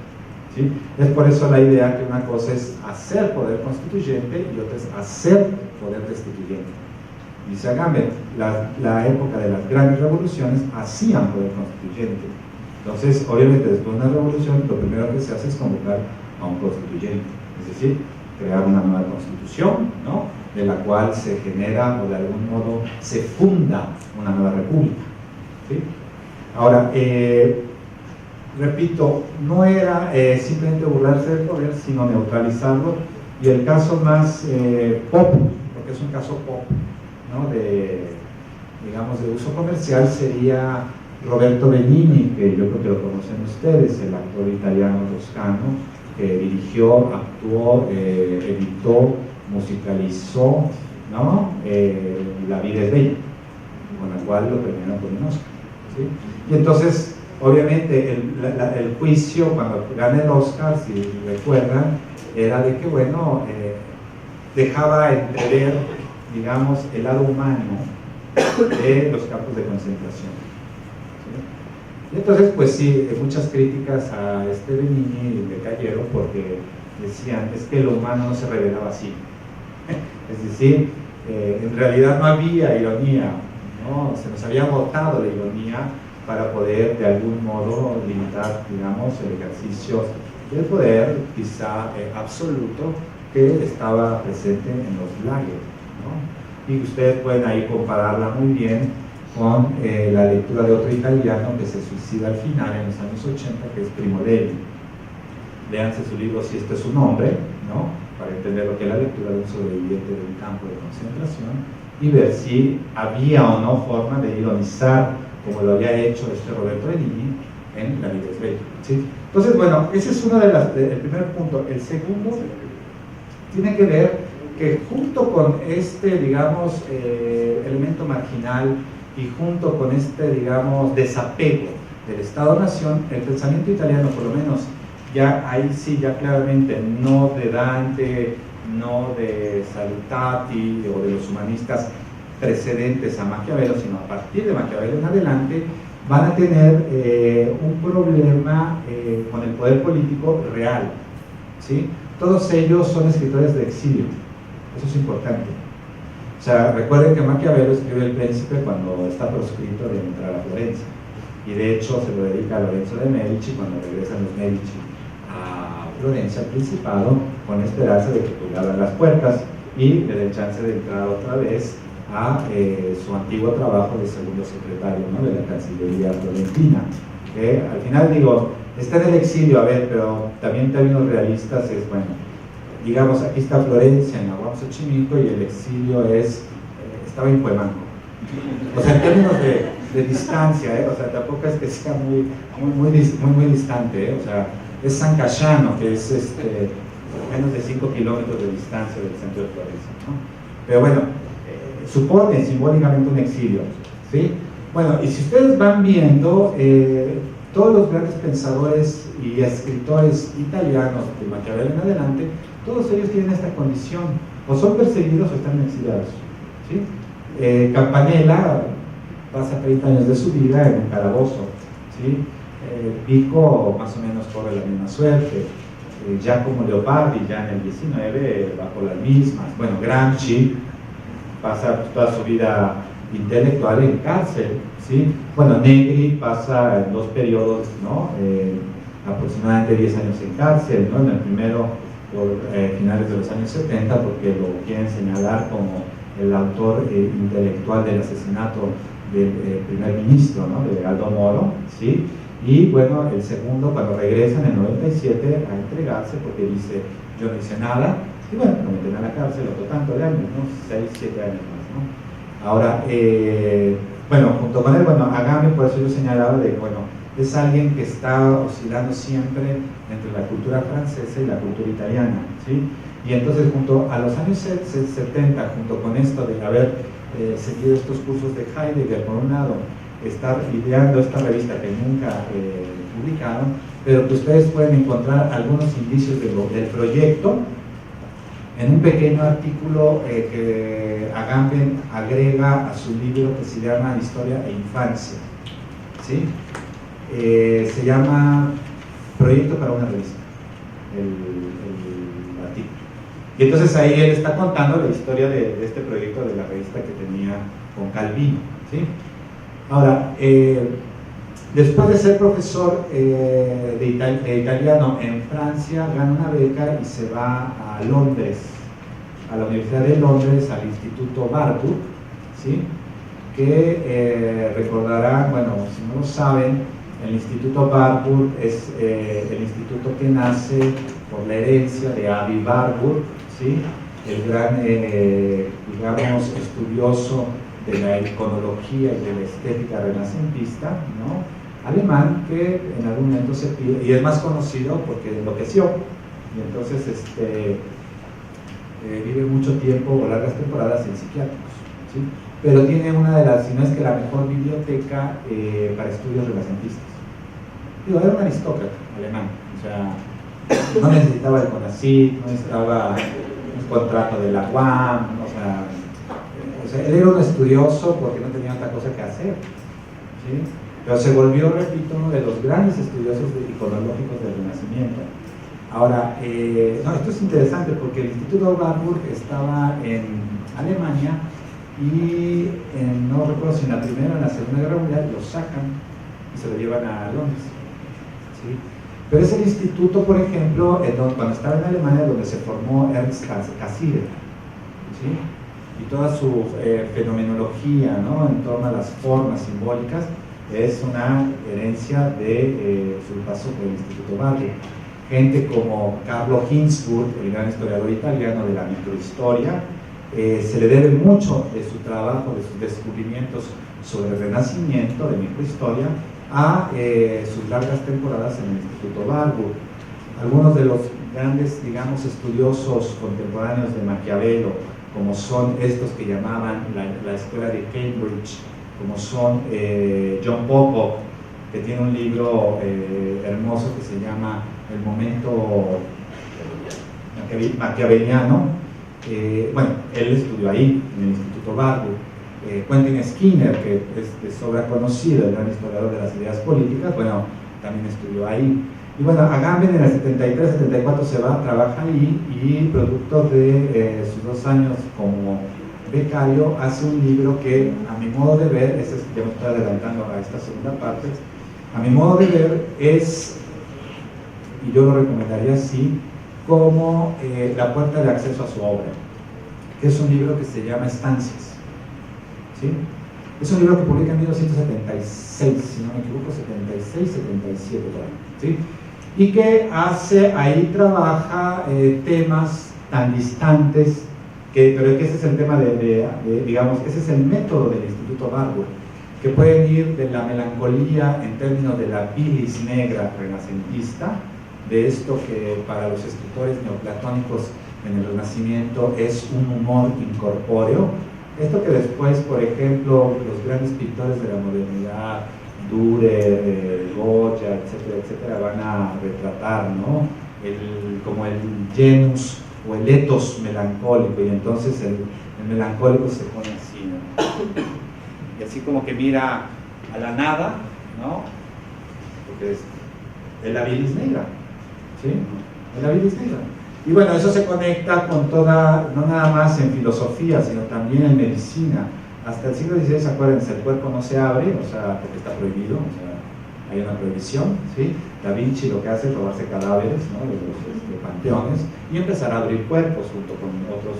¿sí? Es por eso la idea que una cosa es hacer poder constituyente y otra es hacer poder destituyente. Dice Agamben, la época de las grandes revoluciones hacían poder constituyente. Entonces, obviamente, después de una revolución, lo primero que se hace es convocar a un constituyente, es decir, crear una nueva constitución, ¿no? De la cual se genera o de algún modo se funda una nueva república, ¿sí? Ahora, repito, no era simplemente burlarse del poder, sino neutralizarlo, y el caso más pop, porque es un caso pop, ¿no? digamos, de uso comercial sería Roberto Benigni, que yo creo que lo conocen ustedes, el actor italiano toscano, que dirigió, actuó, editó, musicalizó, ¿no? La vida es bella, con la cual lo premiaron con un Oscar, ¿sí? Y entonces, obviamente, el juicio, cuando gana el Oscar, si recuerdan, era de que, bueno, dejaba entrever, digamos, el lado humano de los campos de concentración, ¿sí? Y entonces, pues sí, muchas críticas a este Benigni le cayeron porque decían, es que lo humano no se revelaba así. Es decir, en realidad no había ironía, ¿no? Se nos había agotado la ironía para poder de algún modo limitar, digamos, el ejercicio del poder, quizá absoluto, que estaba presente en los lagos, ¿no? Y ustedes pueden ahí compararla muy bien con la lectura de otro italiano que se suicida al final, en los años 80, que es Primo Levi. Léanse su libro Si este es su nombre, ¿no? Para entender lo que es la lectura de un sobreviviente de un campo de concentración y ver si había o no forma de ironizar, como lo había hecho este Roberto Benigni en La vida es bella, ¿sí? Entonces, bueno, ese es uno el primer punto. El segundo tiene que ver que junto con este, digamos, elemento marginal y junto con este, digamos, desapego del Estado-Nación, el pensamiento italiano, por lo menos, ya ahí sí, ya claramente, no de Dante, no de Salutati o de los humanistas precedentes a Maquiavelo, sino a partir de Maquiavelo en adelante, van a tener un problema con el poder político real, ¿sí? Todos ellos son escritores de exilio, eso es importante. O sea, recuerden que Maquiavelo escribe El Príncipe cuando está proscrito de entrar a Florencia, y de hecho se lo dedica a Lorenzo de Medici cuando regresan los Medici a Florencia, al Principado, con esperanza de que pues, abran las puertas y le den chance de entrar otra vez a su antiguo trabajo de segundo secretario, ¿no? De la Cancillería florentina, que al final digo, está en el exilio, a ver, pero también en términos realistas es, bueno, digamos, aquí está Florencia, en Aguam Xochimilco, y el exilio estaba en Cuemanco. O sea, en términos de distancia, o sea, tampoco es que sea muy distante, o sea, es San Cayano, que es menos de 5 kilómetros de distancia del centro de Florencia, ¿no? Pero bueno, supone simbólicamente un exilio, ¿sí? Bueno, y si ustedes van viendo, todos los grandes pensadores y escritores italianos, de Maquiavelo en adelante, todos ellos tienen esta condición, o son perseguidos o están exiliados, ¿sí? Campanella pasa 30 años de su vida en un calabozo, ¿sí? Pico más o menos corre la misma suerte, Giacomo Leopardi ya en el 19 bajo las mismas, bueno, Gramsci pasa toda su vida intelectual en cárcel, ¿sí? Bueno, Negri pasa en 2 periodos, ¿no? Aproximadamente 10 años en cárcel, ¿no? En el primero por finales de los años 70 porque lo quieren señalar como el autor intelectual del asesinato del primer ministro, ¿no? De Aldo Moro, ¿sí? Y bueno, el segundo cuando regresa en el 97 a entregarse porque dice yo no hice nada, y bueno, lo meten a la cárcel otro tanto de años, ¿no? 6, 7 años más, ¿no? Ahora, bueno, junto con él, bueno, Agamben, por eso yo señalaba de, bueno, es alguien que está oscilando siempre entre la cultura francesa y la cultura italiana, ¿sí? Y entonces, junto a los años 70, junto con esto de haber seguido estos cursos de Heidegger, por un lado, estar ideando esta revista que nunca publicaron, pero que ustedes pueden encontrar algunos indicios del proyecto en un pequeño artículo que Agamben agrega a su libro que se llama Historia e Infancia, ¿sí? Se llama Proyecto para una revista, el artículo. Y entonces ahí él está contando la historia de este proyecto de la revista que tenía con Calvino, ¿sí? Ahora, después de ser profesor de italiano en Francia, gana una beca y se va a Londres, a la Universidad de Londres, al Instituto Barbour, ¿sí? Que recordarán, bueno, si no lo saben, el Instituto Barbour es el instituto que nace por la herencia de Aby Barbour, ¿sí? el gran, digamos, estudioso de la iconología y de la estética renacentista, ¿no?, alemán, que en algún momento se pide, y es más conocido porque enloqueció, y entonces vive mucho tiempo o largas temporadas en psiquiátricos, ¿sí? Pero tiene una de las, si no es que la mejor biblioteca para estudios renacentistas. Digo, era un aristócrata alemán, o sea, no necesitaba el CONACYT, no necesitaba un contrato de la UAM, o sea, él era un estudioso porque no tenía otra cosa que hacer, ¿sí? Pero se volvió, repito, uno de los grandes estudiosos iconológicos del Renacimiento. Ahora, no, esto es interesante porque el Instituto Warburg estaba en Alemania y no recuerdo si en la Primera o en la Segunda Guerra Mundial lo sacan y se lo llevan a Londres, ¿sí? Pero es el instituto, por ejemplo, cuando estaba en Alemania, donde se formó Ernst Cassirer, ¿sí? Y toda su fenomenología, ¿no?, en torno a las formas simbólicas, es una herencia de su paso por el Instituto Warburg. Gente como Carlo Ginzburg, el gran historiador italiano de la microhistoria, se le debe mucho de su trabajo, de sus descubrimientos sobre el Renacimiento, de microhistoria, a sus largas temporadas en el Instituto Warburg. Algunos de los grandes, digamos, estudiosos contemporáneos de Maquiavelo, como son estos que llamaban la escuela de Cambridge, como son John Pocock, que tiene un libro hermoso que se llama El momento maquiaveliano. Bueno, él estudió ahí, en el Instituto Warburg. Quentin Skinner, que es de sobra conocido, el gran historiador de las ideas políticas, bueno, también estudió ahí. Y bueno, Agamben en el 73-74 se va, trabaja ahí y producto de sus 2 años como becario hace un libro que, a mi modo de ver, ya me estoy adelantando a esta segunda parte, a mi modo de ver es, y yo lo recomendaría así, como la puerta de acceso a su obra, que es un libro que se llama Estancias, ¿sí? Es un libro que publica en 1976, si no me equivoco, 76, 77 por ahí, ¿sí? Y que trabaja temas tan distantes, pero que ese es el tema digamos, ese es el método del Instituto Warburg, que pueden ir de la melancolía en términos de la bilis negra renacentista, de esto que para los escritores neoplatónicos en el Renacimiento es un humor incorpóreo, esto que después, por ejemplo, los grandes pintores de la modernidad, Dürer, Goya, etcétera, etcétera, van a retratar, ¿no?, como el genus o el ethos melancólico, y entonces el melancólico se pone así, ¿no?, y así como que mira a la nada, ¿no?, porque es la bilis negra, ¿sí?, es la bilis negra. Y bueno, eso se conecta con toda, no nada más en filosofía, sino también en medicina. Hasta el siglo XVI, acuérdense, el cuerpo no se abre, o sea, porque está prohibido, o sea, hay una prohibición, ¿sí? Da Vinci lo que hace es robarse cadáveres, ¿no?, de los panteones y empezar a abrir cuerpos junto con otros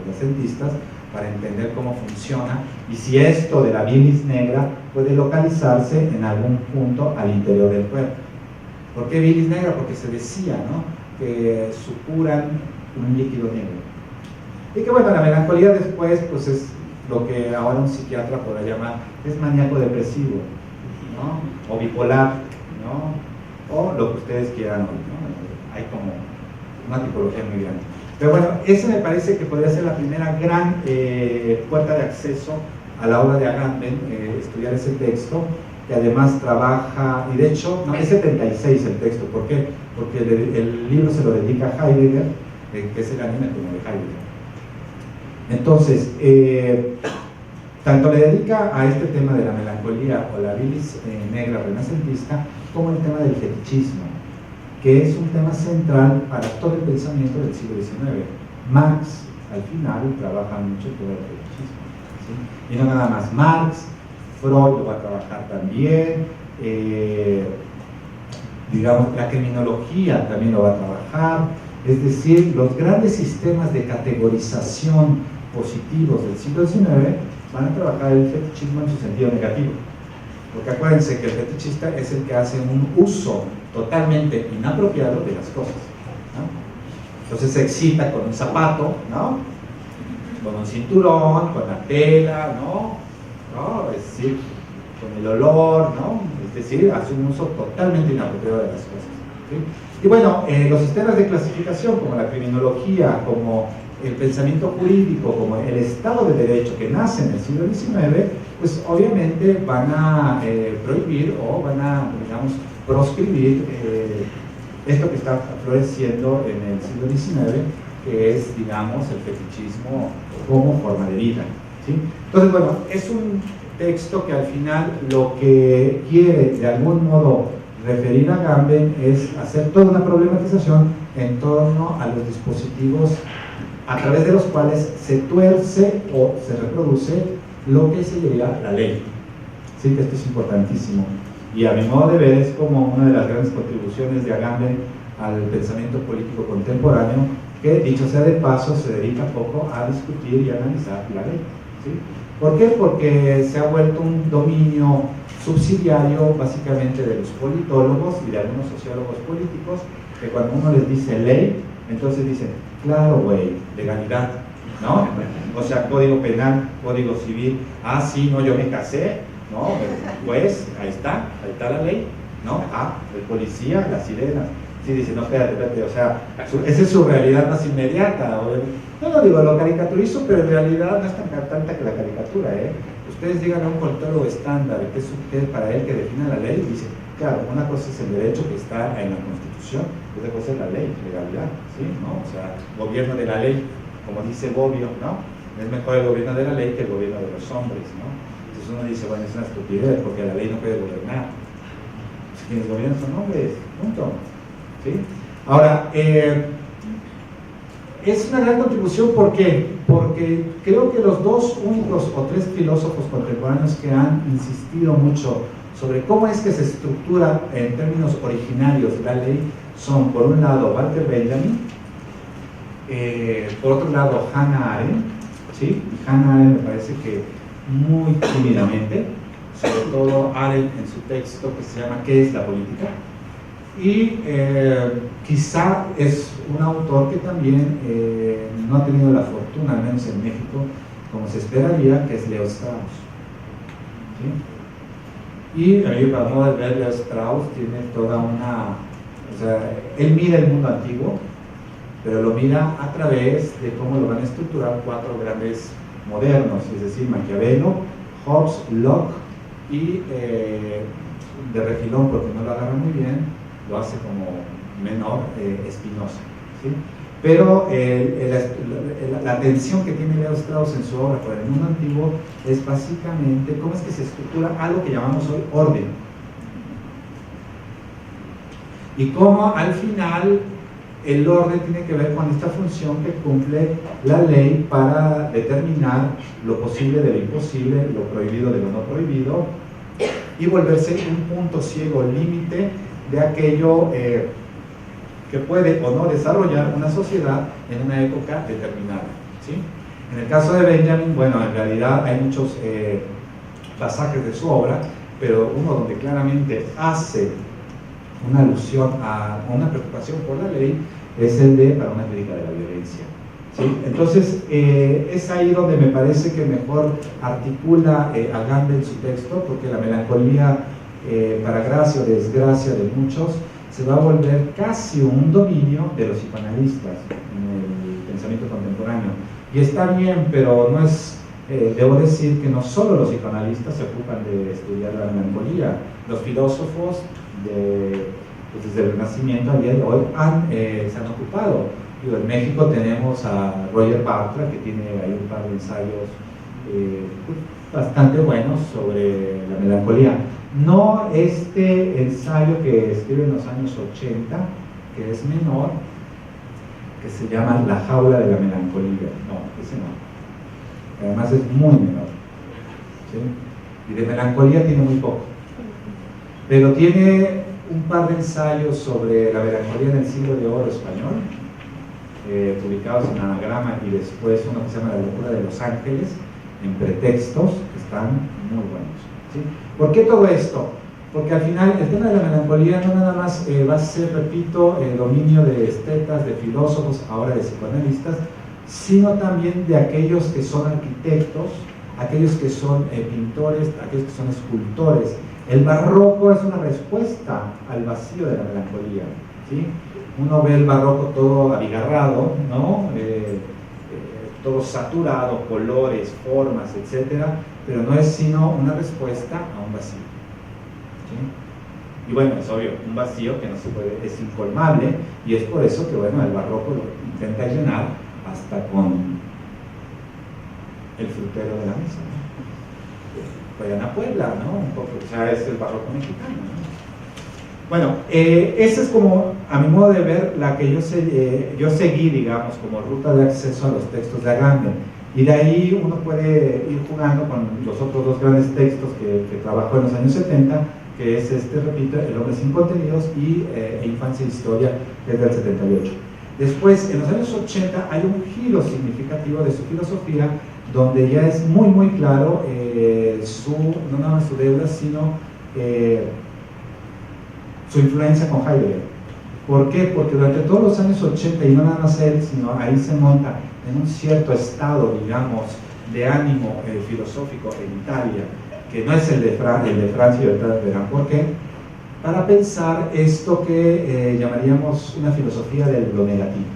renacentistas para entender cómo funciona y si esto de la bilis negra puede localizarse en algún punto al interior del cuerpo. ¿Por qué bilis negra? Porque se decía, ¿no?, que supuran un líquido negro. Y que bueno, la melancolía después pues es lo que ahora un psiquiatra podrá llamar, es maníaco depresivo, ¿no?, o bipolar, ¿no?, o lo que ustedes quieran, ¿no? Hay como una tipología muy grande. Pero bueno, ese me parece que podría ser la primera gran puerta de acceso a la obra de Agamben, estudiar ese texto, que además trabaja, y de hecho, no, es 76 el texto. ¿Por qué? Porque el libro se lo dedica a Heidegger, que es el anímico de Heidegger. Entonces, tanto le dedica a este tema de la melancolía o la bilis negra renacentista, como el tema del fetichismo, que es un tema central para todo el pensamiento del siglo XIX. Marx, al final, trabaja mucho todo el fetichismo, ¿sí? Y no nada más Marx, Freud lo va a trabajar también, digamos, la criminología también lo va a trabajar, es decir, los grandes sistemas de categorización positivos del siglo XIX van a trabajar el fetichismo en su sentido negativo, porque acuérdense que el fetichista es el que hace un uso totalmente inapropiado de las cosas, ¿no? Entonces se excita con un zapato, ¿no? Con un cinturón, con la tela, ¿no? Es decir, con el olor, ¿no? Es decir, hace un uso totalmente inapropiado de las cosas, ¿sí? Y bueno, los sistemas de clasificación como la criminología, como el pensamiento jurídico, como el Estado de Derecho que nace en el siglo XIX, pues obviamente van a prohibir o van a, digamos, proscribir esto que está floreciendo en el siglo XIX, que es, digamos, el fetichismo como forma de vida, ¿sí? Entonces, bueno, es un texto que al final lo que quiere de algún modo referir a Agamben es hacer toda una problematización en torno a los dispositivos a través de los cuales se tuerce o se reproduce lo que se llama la ley. Sí, que esto es importantísimo. Y a mi modo de ver es como una de las grandes contribuciones de Agamben al pensamiento político contemporáneo, que dicho sea de paso se dedica poco a discutir y analizar la ley, ¿sí? ¿Por qué? Porque se ha vuelto un dominio subsidiario básicamente de los politólogos y de algunos sociólogos políticos, que cuando uno les dice ley, entonces dicen, claro, güey, legalidad, ¿no? O sea, código penal, código civil, ah, sí, no, yo me casé, ¿no? Pues, ahí está la ley, ¿no? Ah, el policía, la sirena. Sí, dice, no, espérate, o sea, esa es su realidad más inmediata. No digo, lo caricaturizo, pero en realidad no es tan tanta que la caricatura, ¿eh? Ustedes digan a un politólogo estándar que es para él que defina la ley, y dice, claro, una cosa es el derecho que está en la Constitución, otra cosa es la ley, legalidad, ¿sí? ¿No? O sea, gobierno de la ley, como dice Bobbio, ¿no? Es mejor el gobierno de la ley que el gobierno de los hombres, ¿no? Entonces uno dice, bueno, es una estupidez, porque la ley no puede gobernar. Pues quienes gobiernan son hombres, punto. ¿Sí? Ahora, es una gran contribución, ¿por qué? Porque creo que los dos únicos o tres filósofos contemporáneos que han insistido mucho sobre cómo es que se estructura en términos originarios la ley son, por un lado, Walter Benjamin, por otro lado, Hannah Arendt, ¿sí? Y Hannah Arendt me parece que muy tímidamente, sobre todo Arendt en su texto que se llama ¿Qué es la política? Y quizá es un autor que también no ha tenido la fortuna, al menos en México, como se esperaría, que es Leo Strauss, ¿sí? Y a mí, para modo de ver, Leo Strauss tiene toda una... O sea, él mira el mundo antiguo, pero lo mira a través de cómo lo van a estructurar cuatro grandes modernos, es decir, Maquiavelo, Hobbes, Locke y de refilón, porque no lo agarra muy bien, lo hace como menor, Spinoza, ¿sí? Pero la atención que tiene Leo Strauss en su obra por el mundo antiguo es básicamente cómo es que se estructura algo que llamamos hoy orden, y cómo al final el orden tiene que ver con esta función que cumple la ley para determinar lo posible de lo imposible, lo prohibido de lo no prohibido, y volverse un punto ciego, límite de aquello que puede o no desarrollar una sociedad en una época determinada, ¿sí? En el caso de Benjamin, bueno, en realidad hay muchos pasajes de su obra, pero uno donde claramente hace una alusión a una preocupación por la ley es el de Para una crítica de la violencia, ¿sí? Entonces, es ahí donde me parece que mejor articula Agamben su texto, porque la melancolía, para gracia o desgracia de muchos, se va a volver casi un dominio de los psicoanalistas en el pensamiento contemporáneo. Y está bien, pero no es, debo decir que no solo los psicoanalistas se ocupan de estudiar la melancolía, los filósofos pues desde el Renacimiento al día de hoy se han ocupado. Digo, en México tenemos a Roger Bartra, que tiene ahí un par de ensayos bastante buenos sobre la melancolía. No este ensayo que escribe en los años 80, que es menor, que se llama La jaula de la melancolía. No, ese no. Además es muy menor, ¿sí? Y de melancolía tiene muy poco. Pero tiene un par de ensayos sobre la melancolía en el siglo de oro español, publicados en Anagrama, y después uno que se llama La locura de los ángeles, en pretextos, que están muy buenos, ¿sí? ¿Por qué todo esto? porque al final el tema de la melancolía no nada más va a ser, repito, dominio de estetas, de filósofos, ahora de psicoanalistas, sino también de aquellos que son arquitectos, aquellos que son pintores, aquellos que son escultores. El barroco es una respuesta al vacío de la melancolía, ¿sí? Uno ve el barroco todo abigarrado, ¿no? Todo saturado, colores, formas, etcétera, pero no es sino una respuesta a un vacío, ¿sí? Y bueno, es obvio, un vacío que no se puede, es incolmable, y es por eso que bueno, el barroco lo intenta llenar hasta con el frutero de la mesa, ¿no? Vayan a Puebla, ¿no? Un poco, o sea, es el barroco mexicano, ¿no? Bueno, esa es como, a mi modo de ver, la que yo seguí, digamos, como ruta de acceso a los textos de Agamben. Y de ahí uno puede ir jugando con los otros dos grandes textos que trabajó en los años 70, que es repito, El hombre sin contenidos y Infancia e Historia, que es del 78. Después, en los años 80, hay un giro significativo de su filosofía, donde ya es muy, muy claro no nada más su deuda, sino su influencia con Heidegger. ¿Por qué? Porque durante todos los años 80, y no nada más él, sino ahí se monta en un cierto estado, digamos, de ánimo filosófico en Italia, que no es el de Francia, y verán por qué, para pensar esto que llamaríamos una filosofía de lo negativo.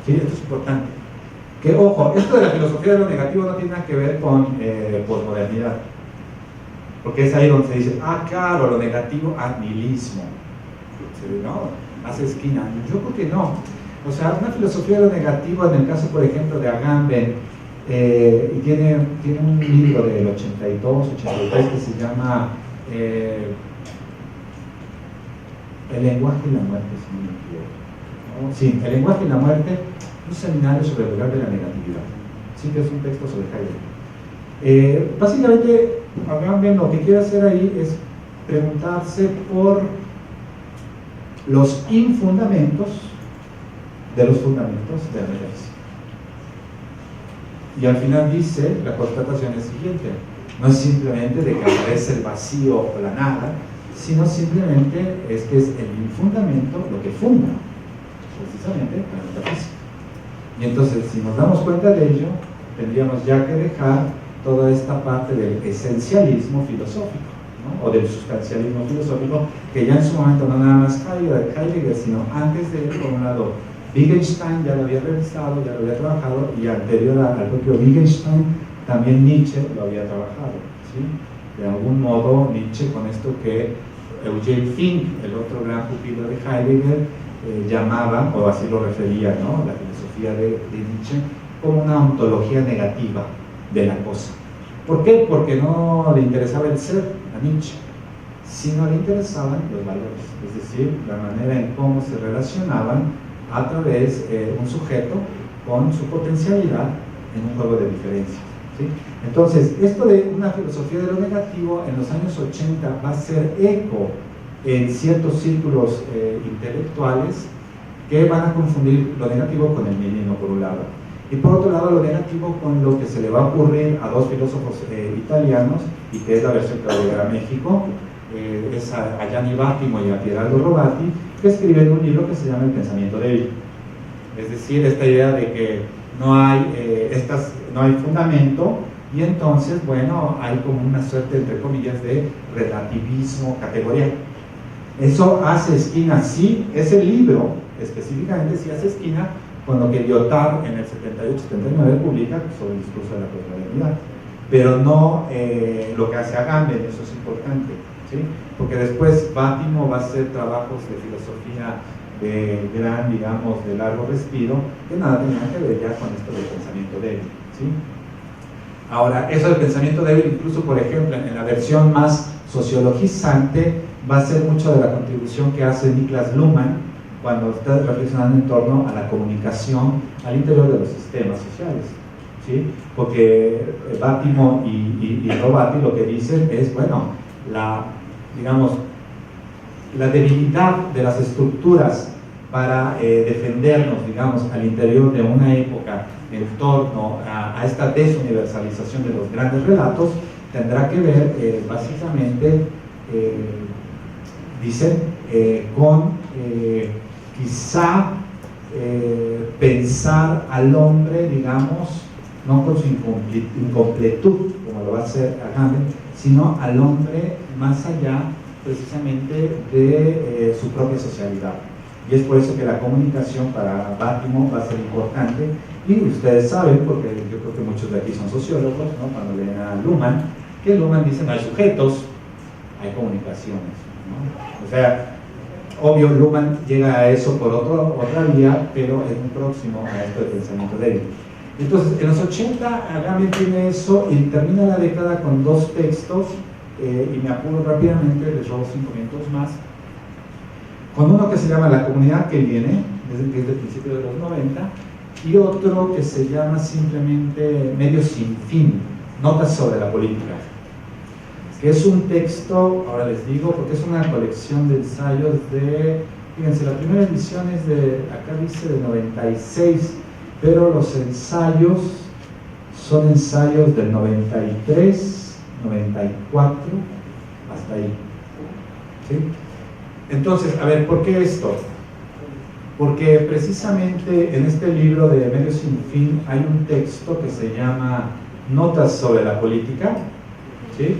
¿Sí? Esto es importante. Que, ojo, esto de la filosofía de lo negativo no tiene nada que ver con posmodernidad, porque es ahí donde se dice, claro, lo negativo, nihilismo, ¿no? Hace esquina. Yo creo que no. O sea, una filosofía de lo negativo, en el caso, por ejemplo, de Agamben, y tiene un libro del 82, 83 que se llama El lenguaje y la muerte, si no me equivoco, ¿no? Sí, El lenguaje y la muerte, un seminario sobre el lugar de la negatividad. Sí, que es un texto sobre Heidegger. Básicamente, Agamben lo que quiere hacer ahí es preguntarse por los infundamentos de los fundamentos de la metafísica. Y al final dice, la constatación es siguiente: no es simplemente de que aparece el vacío o la nada, sino simplemente es que es el infundamento lo que funda precisamente la metafísica. Y entonces, si nos damos cuenta de ello, tendríamos ya que dejar toda esta parte del esencialismo filosófico, ¿no? O del sustancialismo filosófico, que ya en su momento no nada más Heidegger, sino antes de él, por un lado, Wittgenstein ya lo había revisado, ya lo había trabajado, y anterior al propio Wittgenstein, también Nietzsche lo había trabajado, ¿sí? De algún modo, Nietzsche, con esto que Eugene Fink, el otro gran pupilo de Heidegger, llamaba, o así lo refería, ¿no? La filosofía de Nietzsche, como una ontología negativa de la cosa. ¿Por qué? Porque no le interesaba el ser a Nietzsche, sino le interesaban los valores, es decir, la manera en cómo se relacionaban a través de un sujeto con su potencialidad en un juego de diferencias, ¿sí? Entonces, esto de una filosofía de lo negativo en los años 80 va a ser eco en ciertos círculos intelectuales que van a confundir lo negativo con el nihilismo por un lado, y por otro lado lo negativo con lo que se le va a ocurrir a dos filósofos italianos, y que es la versión que va a llegar a México, es a Gianni Vattimo y a Pieraldo Robati, que escriben un libro que se llama El pensamiento débil. Es decir, esta idea de que no hay fundamento, y entonces, bueno, hay como una suerte, entre comillas, de relativismo categorial. Eso hace esquina, sí, ese libro específicamente sí hace esquina con lo que Lyotard en el 78-79 publica sobre el discurso de la posmodernidad, pero no lo que hace Agamben. Eso es importante, ¿sí? Porque después Vattimo va a hacer trabajos de filosofía de gran, digamos, de largo respiro, que nada tenían que ver ya con esto del pensamiento débil, ¿sí? Ahora, eso del pensamiento débil, incluso, por ejemplo, en la versión más sociologizante, va a ser mucho de la contribución que hace Niklas Luhmann cuando está reflexionando en torno a la comunicación al interior de los sistemas sociales, ¿sí? Porque Vattimo y Robati lo que dicen es, bueno, digamos, la debilidad de las estructuras para defendernos, digamos, al interior de una época en torno a esta desuniversalización de los grandes relatos, tendrá que ver básicamente dicen, con quizá pensar al hombre, digamos, no con su incompletud, como lo va a hacer Agamben, sino al hombre más allá precisamente de su propia socialidad. Y es por eso que la comunicación para Bátimo va a ser importante. Y ustedes saben, porque yo creo que muchos de aquí son sociólogos, ¿no? Cuando leen a Luhmann, que Luhmann dice no hay sujetos, hay comunicaciones, ¿no? O sea, obvio, Luhmann llega a eso por otra vía, pero es muy próximo a esto del pensamiento débil. Entonces, en los 80 Agamben tiene eso y termina la década con dos textos, y me apuro rápidamente, les robo 5 minutos más, con uno que se llama La comunidad que viene, que es del principio de los 90, y otro que se llama simplemente Medios sin fin, notas sobre la política, que es un texto, ahora les digo, porque es una colección de ensayos de, fíjense, la primera edición es de, acá dice de 96, pero los ensayos son ensayos del 93, 94, hasta ahí, ¿sí? Entonces, a ver, ¿por qué esto? Porque precisamente en este libro de Medios sin fin hay un texto que se llama Notas sobre la política, ¿sí?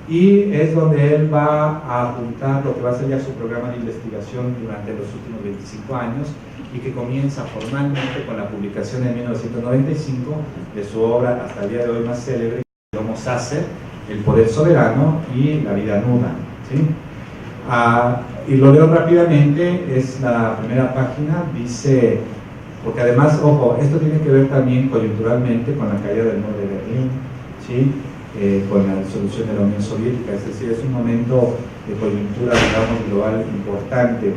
Y es donde él va a apuntar lo que va a ser ya su programa de investigación durante los últimos 25 años y que comienza formalmente con la publicación en 1995 de su obra hasta el día de hoy más célebre, Homo Sacer, El poder soberano y la vida nuda, ¿sí? Y lo leo rápidamente, es la primera página, dice, porque además, ojo, esto tiene que ver también coyunturalmente con la caída del muro de Berlín, ¿sí? Con la disolución de la Unión Soviética, es decir, es un momento de coyuntura, digamos, global importante.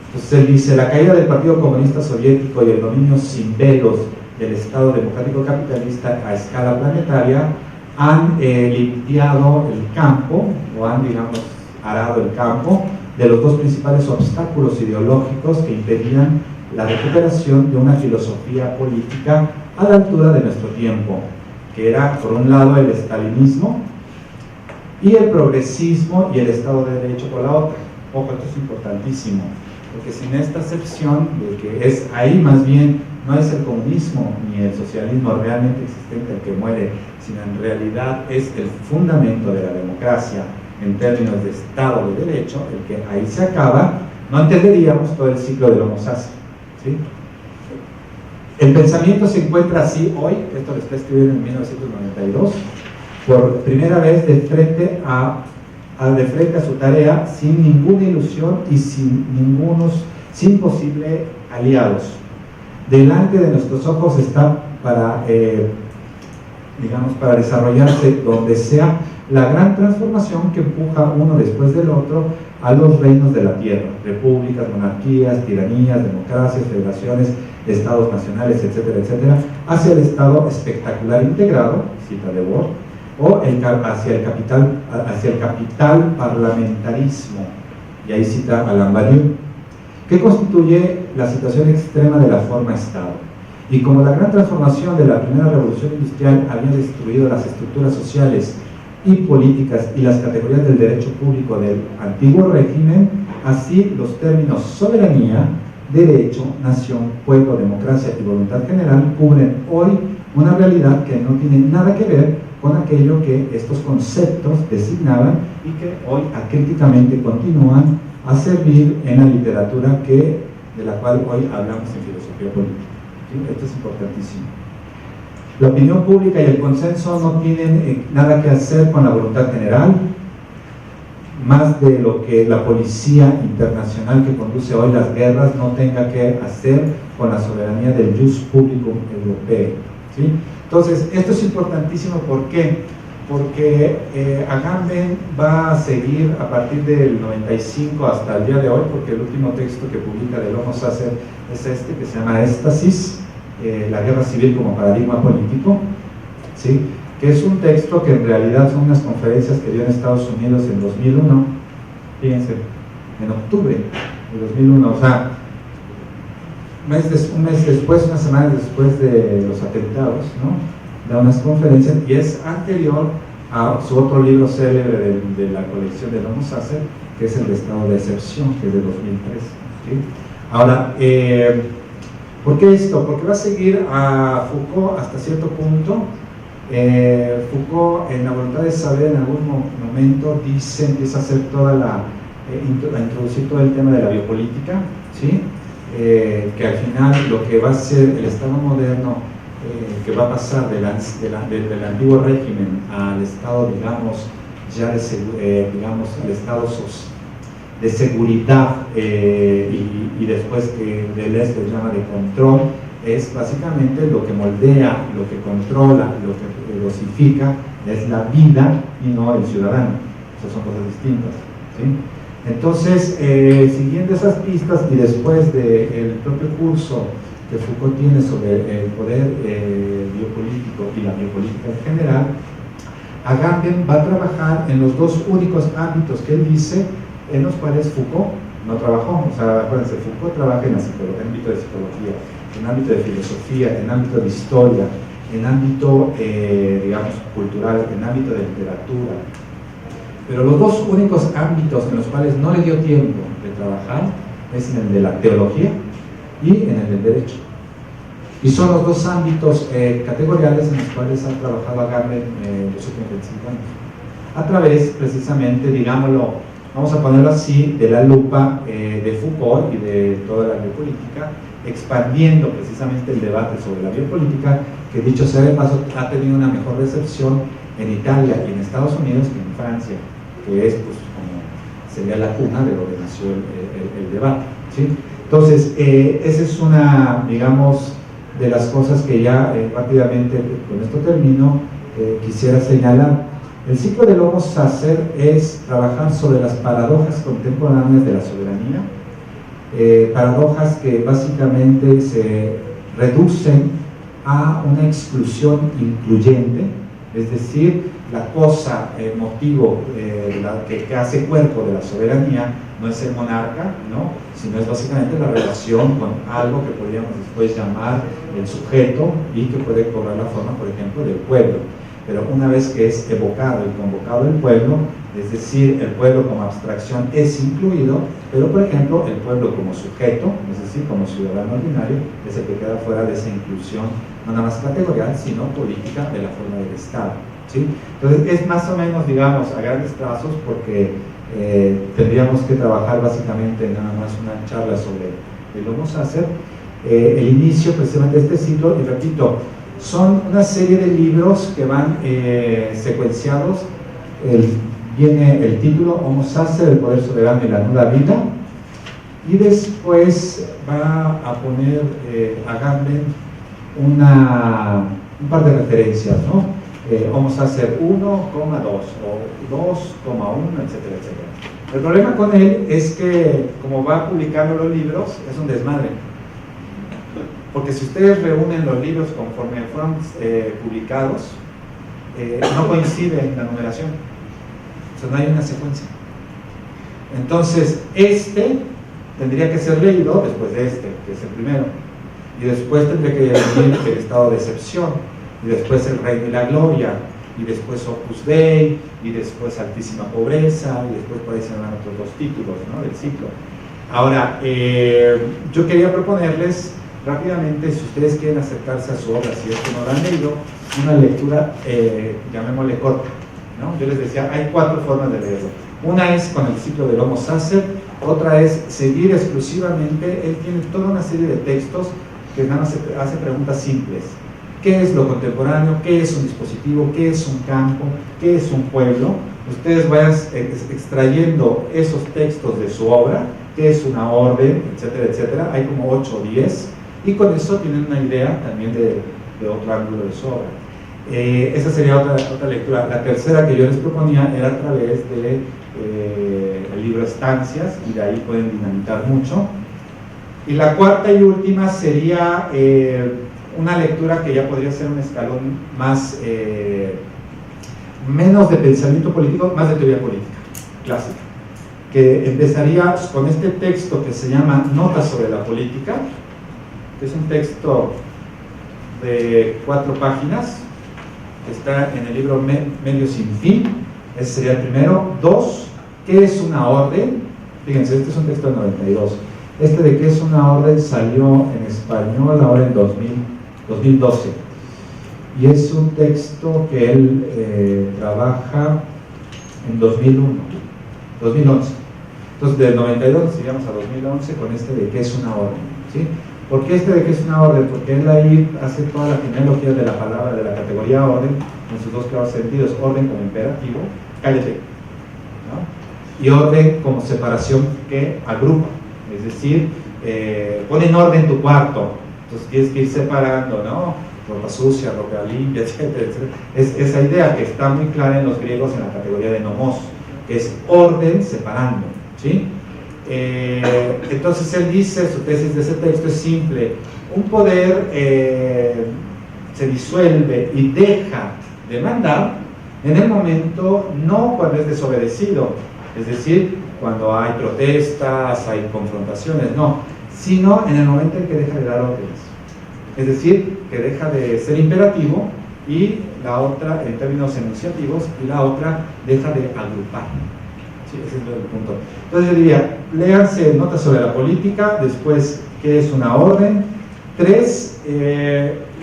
Entonces él dice, la caída del Partido Comunista Soviético y el dominio sin velos del Estado Democrático Capitalista a escala planetaria han limpiado el campo, o han, digamos, arado el campo de los dos principales obstáculos ideológicos que impedían la recuperación de una filosofía política a la altura de nuestro tiempo, que era, por un lado, el estalinismo y el progresismo y el Estado de Derecho por la otra. Ojo, esto es importantísimo, porque sin esta acepción de que es ahí más bien, no es el comunismo ni el socialismo realmente existente el que muere, sino en realidad es el fundamento de la democracia en términos de Estado de Derecho, el que ahí se acaba, no entenderíamos todo el ciclo del Homo Sacer, ¿sí? El pensamiento se encuentra así hoy, esto lo está escribiendo en 1992, por primera vez de frente a su tarea, sin ninguna ilusión y sin posible aliados. Delante de nuestros ojos está para desarrollarse donde sea la gran transformación que empuja uno después del otro a los reinos de la tierra, repúblicas, monarquías, tiranías, democracias, federaciones, estados nacionales, etcétera, etcétera, hacia el estado espectacular integrado, cita de Ward, o hacia el capital parlamentarismo, y ahí cita a Lambadio, que constituye la situación extrema de la forma Estado. Y como la gran transformación de la primera revolución industrial había destruido las estructuras sociales y políticas y las categorías del derecho público del antiguo régimen, así los términos soberanía, derecho, nación, pueblo, democracia y voluntad general cubren hoy una realidad que no tiene nada que ver con aquello que estos conceptos designaban y que hoy acríticamente continúan a servir en la literatura de la cual hoy hablamos en filosofía política. ¿Sí? Esto es importantísimo. La opinión pública y el consenso no tienen nada que hacer con la voluntad general, más de lo que la policía internacional que conduce hoy las guerras no tenga que hacer con la soberanía del jus público europeo, ¿sí? Entonces, esto es importantísimo. ¿Por qué? Porque Agamben va a seguir a partir del 95 hasta el día de hoy, porque el último texto que publica del Homo Sacer es este, que se llama Éxtasis, la guerra civil como paradigma político, ¿sí? Que es un texto que en realidad son unas conferencias que dio en Estados Unidos en 2001, fíjense, en octubre de 2001, o sea, un mes después, unas semanas después de los atentados, ¿no? Da unas conferencias, y es anterior a su otro libro célebre de la colección del Homo Sacer, que es el de estado de excepción, que es de 2003. ¿Sí? Ahora, ¿por qué esto? Porque va a seguir a Foucault hasta cierto punto. Foucault, en La voluntad de saber, en algún momento empieza a hacer toda a introducir todo el tema de la biopolítica, ¿sí? Que al final lo que va a ser el Estado moderno, que va a pasar del antiguo régimen al Estado, digamos, ya digamos, al Estado de seguridad y después que Deleuze lo llama de control, es básicamente lo que moldea, lo que controla, lo que dosifica, es la vida y no el ciudadano. Esas son cosas distintas, ¿sí? Entonces, siguiendo esas pistas y después del propio curso que Foucault tiene sobre el poder biopolítico y la biopolítica en general, Agamben va a trabajar en los dos únicos ámbitos que él dice en los cuales Foucault no trabajó. O sea, acuérdense, Foucault trabaja en el ámbito de psicología, en ámbito de filosofía, en ámbito de historia, en ámbito, digamos, cultural, en ámbito de literatura. Pero los dos únicos ámbitos en los cuales no le dio tiempo de trabajar es en el de la teología y en el del derecho. Y son los dos ámbitos categoriales en los cuales ha trabajado Agamben los últimos 25 años. A través, precisamente, digámoslo, vamos a ponerlo así, de la lupa de Foucault y de toda la biopolítica, expandiendo precisamente el debate sobre la biopolítica, que dicho sea de paso, ha tenido una mejor recepción en Italia y en Estados Unidos que en Francia, que es, pues, como sería la cuna de donde nació el debate, ¿sí? Entonces, esa es una, digamos, de las cosas que ya rápidamente, con esto termino, quisiera señalar. El ciclo del Homo Sacer es trabajar sobre las paradojas contemporáneas de la soberanía, paradojas que básicamente se reducen a una exclusión incluyente, es decir, la cosa, el motivo que hace cuerpo de la soberanía no es el monarca, ¿no?, sino es básicamente la relación con algo que podríamos después llamar el sujeto y que puede cobrar la forma, por ejemplo, del pueblo. Pero una vez que es evocado y convocado el pueblo, es decir, el pueblo como abstracción es incluido, pero por ejemplo el pueblo como sujeto, es decir, como ciudadano ordinario, es el que queda fuera de esa inclusión, no nada más categorial, sino política de la forma del Estado, ¿sí? Entonces es más o menos, digamos, a grandes trazos, porque tendríamos que trabajar básicamente nada más una charla sobre el Homo Sacer, el inicio precisamente de este ciclo, y repito, son una serie de libros que van secuenciados. Viene el título Homo Sacer, el poder soberano y la nuda vida, y después va a poner Agamben un par de referencias, ¿no? Homo Sacer 1,2 o 2,1, etcétera, etcétera. El problema con él es que, como va publicando los libros, es un desmadre. Porque si ustedes reúnen los libros conforme fueron publicados, no coincide la numeración. O sea, no hay una secuencia. Entonces, este tendría que ser leído después de este, que es el primero. Y después tendría que venir el estado de excepción. Y después el reino y la gloria. Y después Opus Dei. Y después Altísima Pobreza. Y después por ahí se llaman otros dos títulos, ¿no?, del ciclo. Ahora, yo quería proponerles rápidamente, si ustedes quieren acercarse a su obra, si es que no la han leído, una lectura, llamémosle corta, ¿no? Yo les decía, hay 4 formas de leerlo. Una es con el ciclo del Homo Sacer, otra es seguir exclusivamente, él tiene toda una serie de textos que nada más hace preguntas simples. ¿Qué es lo contemporáneo? ¿Qué es un dispositivo? ¿Qué es un campo? ¿Qué es un pueblo? Ustedes vayan extrayendo esos textos de su obra, qué es una orden, etcétera, etcétera. Hay como 8 o 10, y con eso tienen una idea también de otro ángulo de su obra. Esa sería otra lectura. La tercera que yo les proponía era a través del libro Estancias, y de ahí pueden dinamitar mucho. Y la cuarta y última sería una lectura que ya podría ser un escalón más, menos de pensamiento político, más de teoría política clásica, que empezaría con este texto que se llama Notas sobre la política, que es un texto de 4 páginas, que está en el libro Medio sin fin. Ese sería el primero. 2, ¿qué es una orden? Fíjense, este es un texto del 92. Este de ¿qué es una orden? Salió en español ahora en 2012. Y es un texto que él trabaja en 2011. Entonces, del 92 llegamos a 2011 con este de ¿qué es una orden? ¿Sí? ¿Por qué este de qué es una orden? Porque él ahí hace toda la genealogía de la palabra, de la categoría orden, en sus dos claros sentidos: orden como imperativo, cállate, ¿no? Y orden como separación que agrupa, es decir, pon en orden tu cuarto, entonces tienes que ir separando, ¿no? Ropa sucia, ropa limpia, etcétera, etcétera. Es esa idea que está muy clara en los griegos en la categoría de nomos, que es orden separando, ¿sí? Entonces él dice, su tesis de ese texto es simple: un poder se disuelve y deja de mandar en el momento, no cuando es desobedecido, es decir, cuando hay protestas, hay confrontaciones, no, sino en el momento en que deja de dar órdenes, es decir, que deja de ser imperativo, y la otra, en términos enunciativos, y la otra deja de agrupar. Sí, ese es el punto. Entonces yo diría, léanse notas sobre la política, después qué es una orden. 3,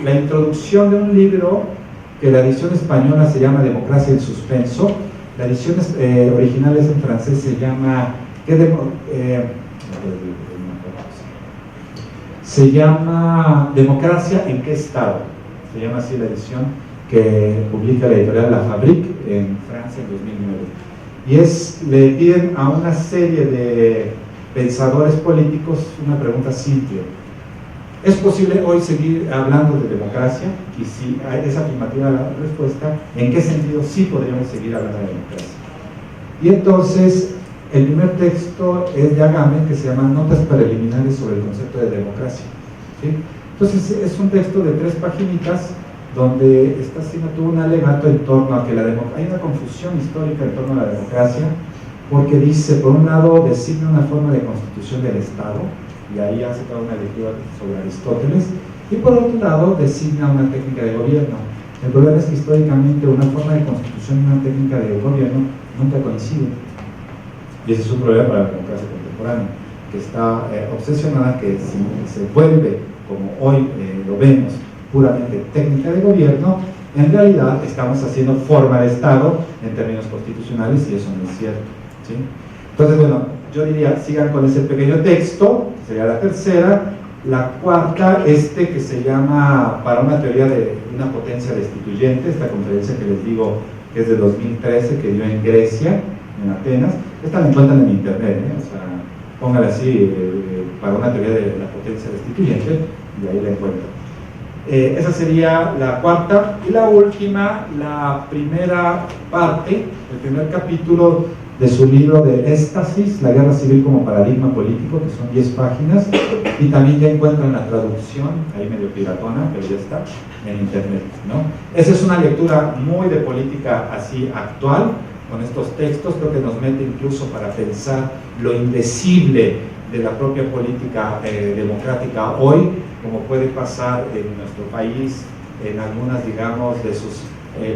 la introducción de un libro que la edición española se llama Democracia en Suspenso. La edición original es en francés, se llama Democracia en qué estado. Se llama así la edición que publica la editorial La Fabrique en Francia en 2009. Y le piden a una serie de pensadores políticos una pregunta simple: ¿es posible hoy seguir hablando de democracia? Y si es afirmativa la respuesta, ¿en qué sentido sí podríamos seguir hablando de democracia? Y entonces el primer texto es de Agamben, que se llama Notas preliminares sobre el concepto de democracia, ¿sí? Entonces es un texto de 3 paginitas donde está haciendo todo un alegato en torno a que hay una confusión histórica en torno a la democracia, porque dice, por un lado, designa una forma de constitución del Estado, y ahí hace toda una lectura sobre Aristóteles, y por otro lado, designa una técnica de gobierno. El problema es que históricamente una forma de constitución y una técnica de gobierno nunca coinciden, y ese es un problema para la democracia contemporánea, que está obsesionada que si se vuelve, como hoy lo vemos, puramente técnica de gobierno, en realidad estamos haciendo forma de Estado en términos constitucionales, y eso no es cierto, ¿sí? Entonces, bueno, yo diría, sigan con ese pequeño texto, que sería la tercera. La cuarta, que se llama Para una teoría de una potencia destituyente, esta conferencia que les digo que es de 2013, que dio en Grecia, en Atenas. Esta la encuentran en internet, o sea, póngala así, Para una teoría de la potencia destituyente, y ahí la encuentran. Esa sería la cuarta. Y la última, la primera parte, el primer capítulo de su libro de Éstasis, la guerra civil como paradigma político, que son 10 páginas, y también ya encuentran la traducción, ahí medio piratona, pero ya está, en internet, ¿no? Esa es una lectura muy de política así actual, con estos textos. Creo que nos mete incluso para pensar lo indecible de la propia política democrática hoy, como puede pasar en nuestro país en algunas, digamos, de sus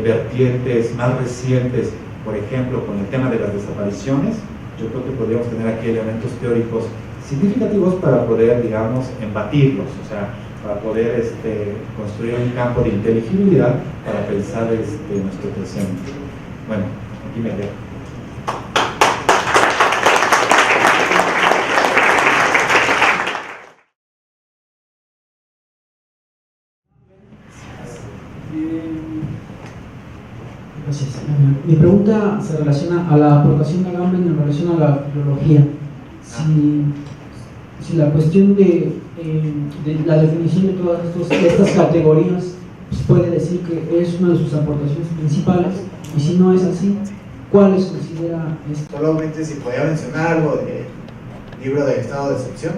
vertientes más recientes, por ejemplo, con el tema de las desapariciones. Yo creo que podríamos tener aquí elementos teóricos significativos para poder, digamos, embatirlos, o sea, para poder construir un campo de inteligibilidad para pensar nuestro presente. Bueno, aquí me quedo. Gracias. Mi pregunta se relaciona a la aportación de Agamben en relación a la filología. Si la cuestión de la definición de todas estas categorías, pues puede decir que es una de sus aportaciones principales, y si no es así, ¿cuáles considera esto? Solamente si podía mencionar algo del libro de estado de excepción,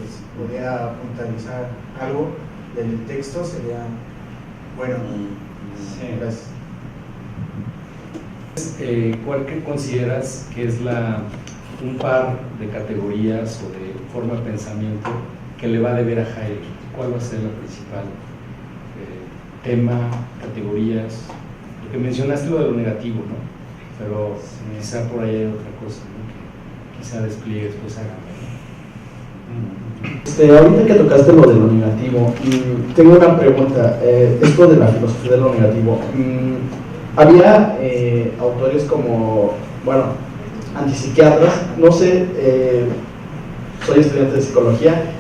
si podía puntualizar algo del texto, sería bueno. Sí. Gracias. ¿Cuál que consideras que es un par de categorías o de forma de pensamiento que le va a deber a Heidegger? ¿Cuál va a ser la principal tema, categorías? Lo que mencionaste, lo de lo negativo, ¿no? pero quizá por ahí hay otra cosa, ¿no? Que quizá despliegue después haga. Ahorita que tocaste lo de lo negativo, tengo una pregunta. Esto de la filosofía de lo negativo, había autores como, bueno, antipsiquiatras, no sé, soy estudiante de psicología.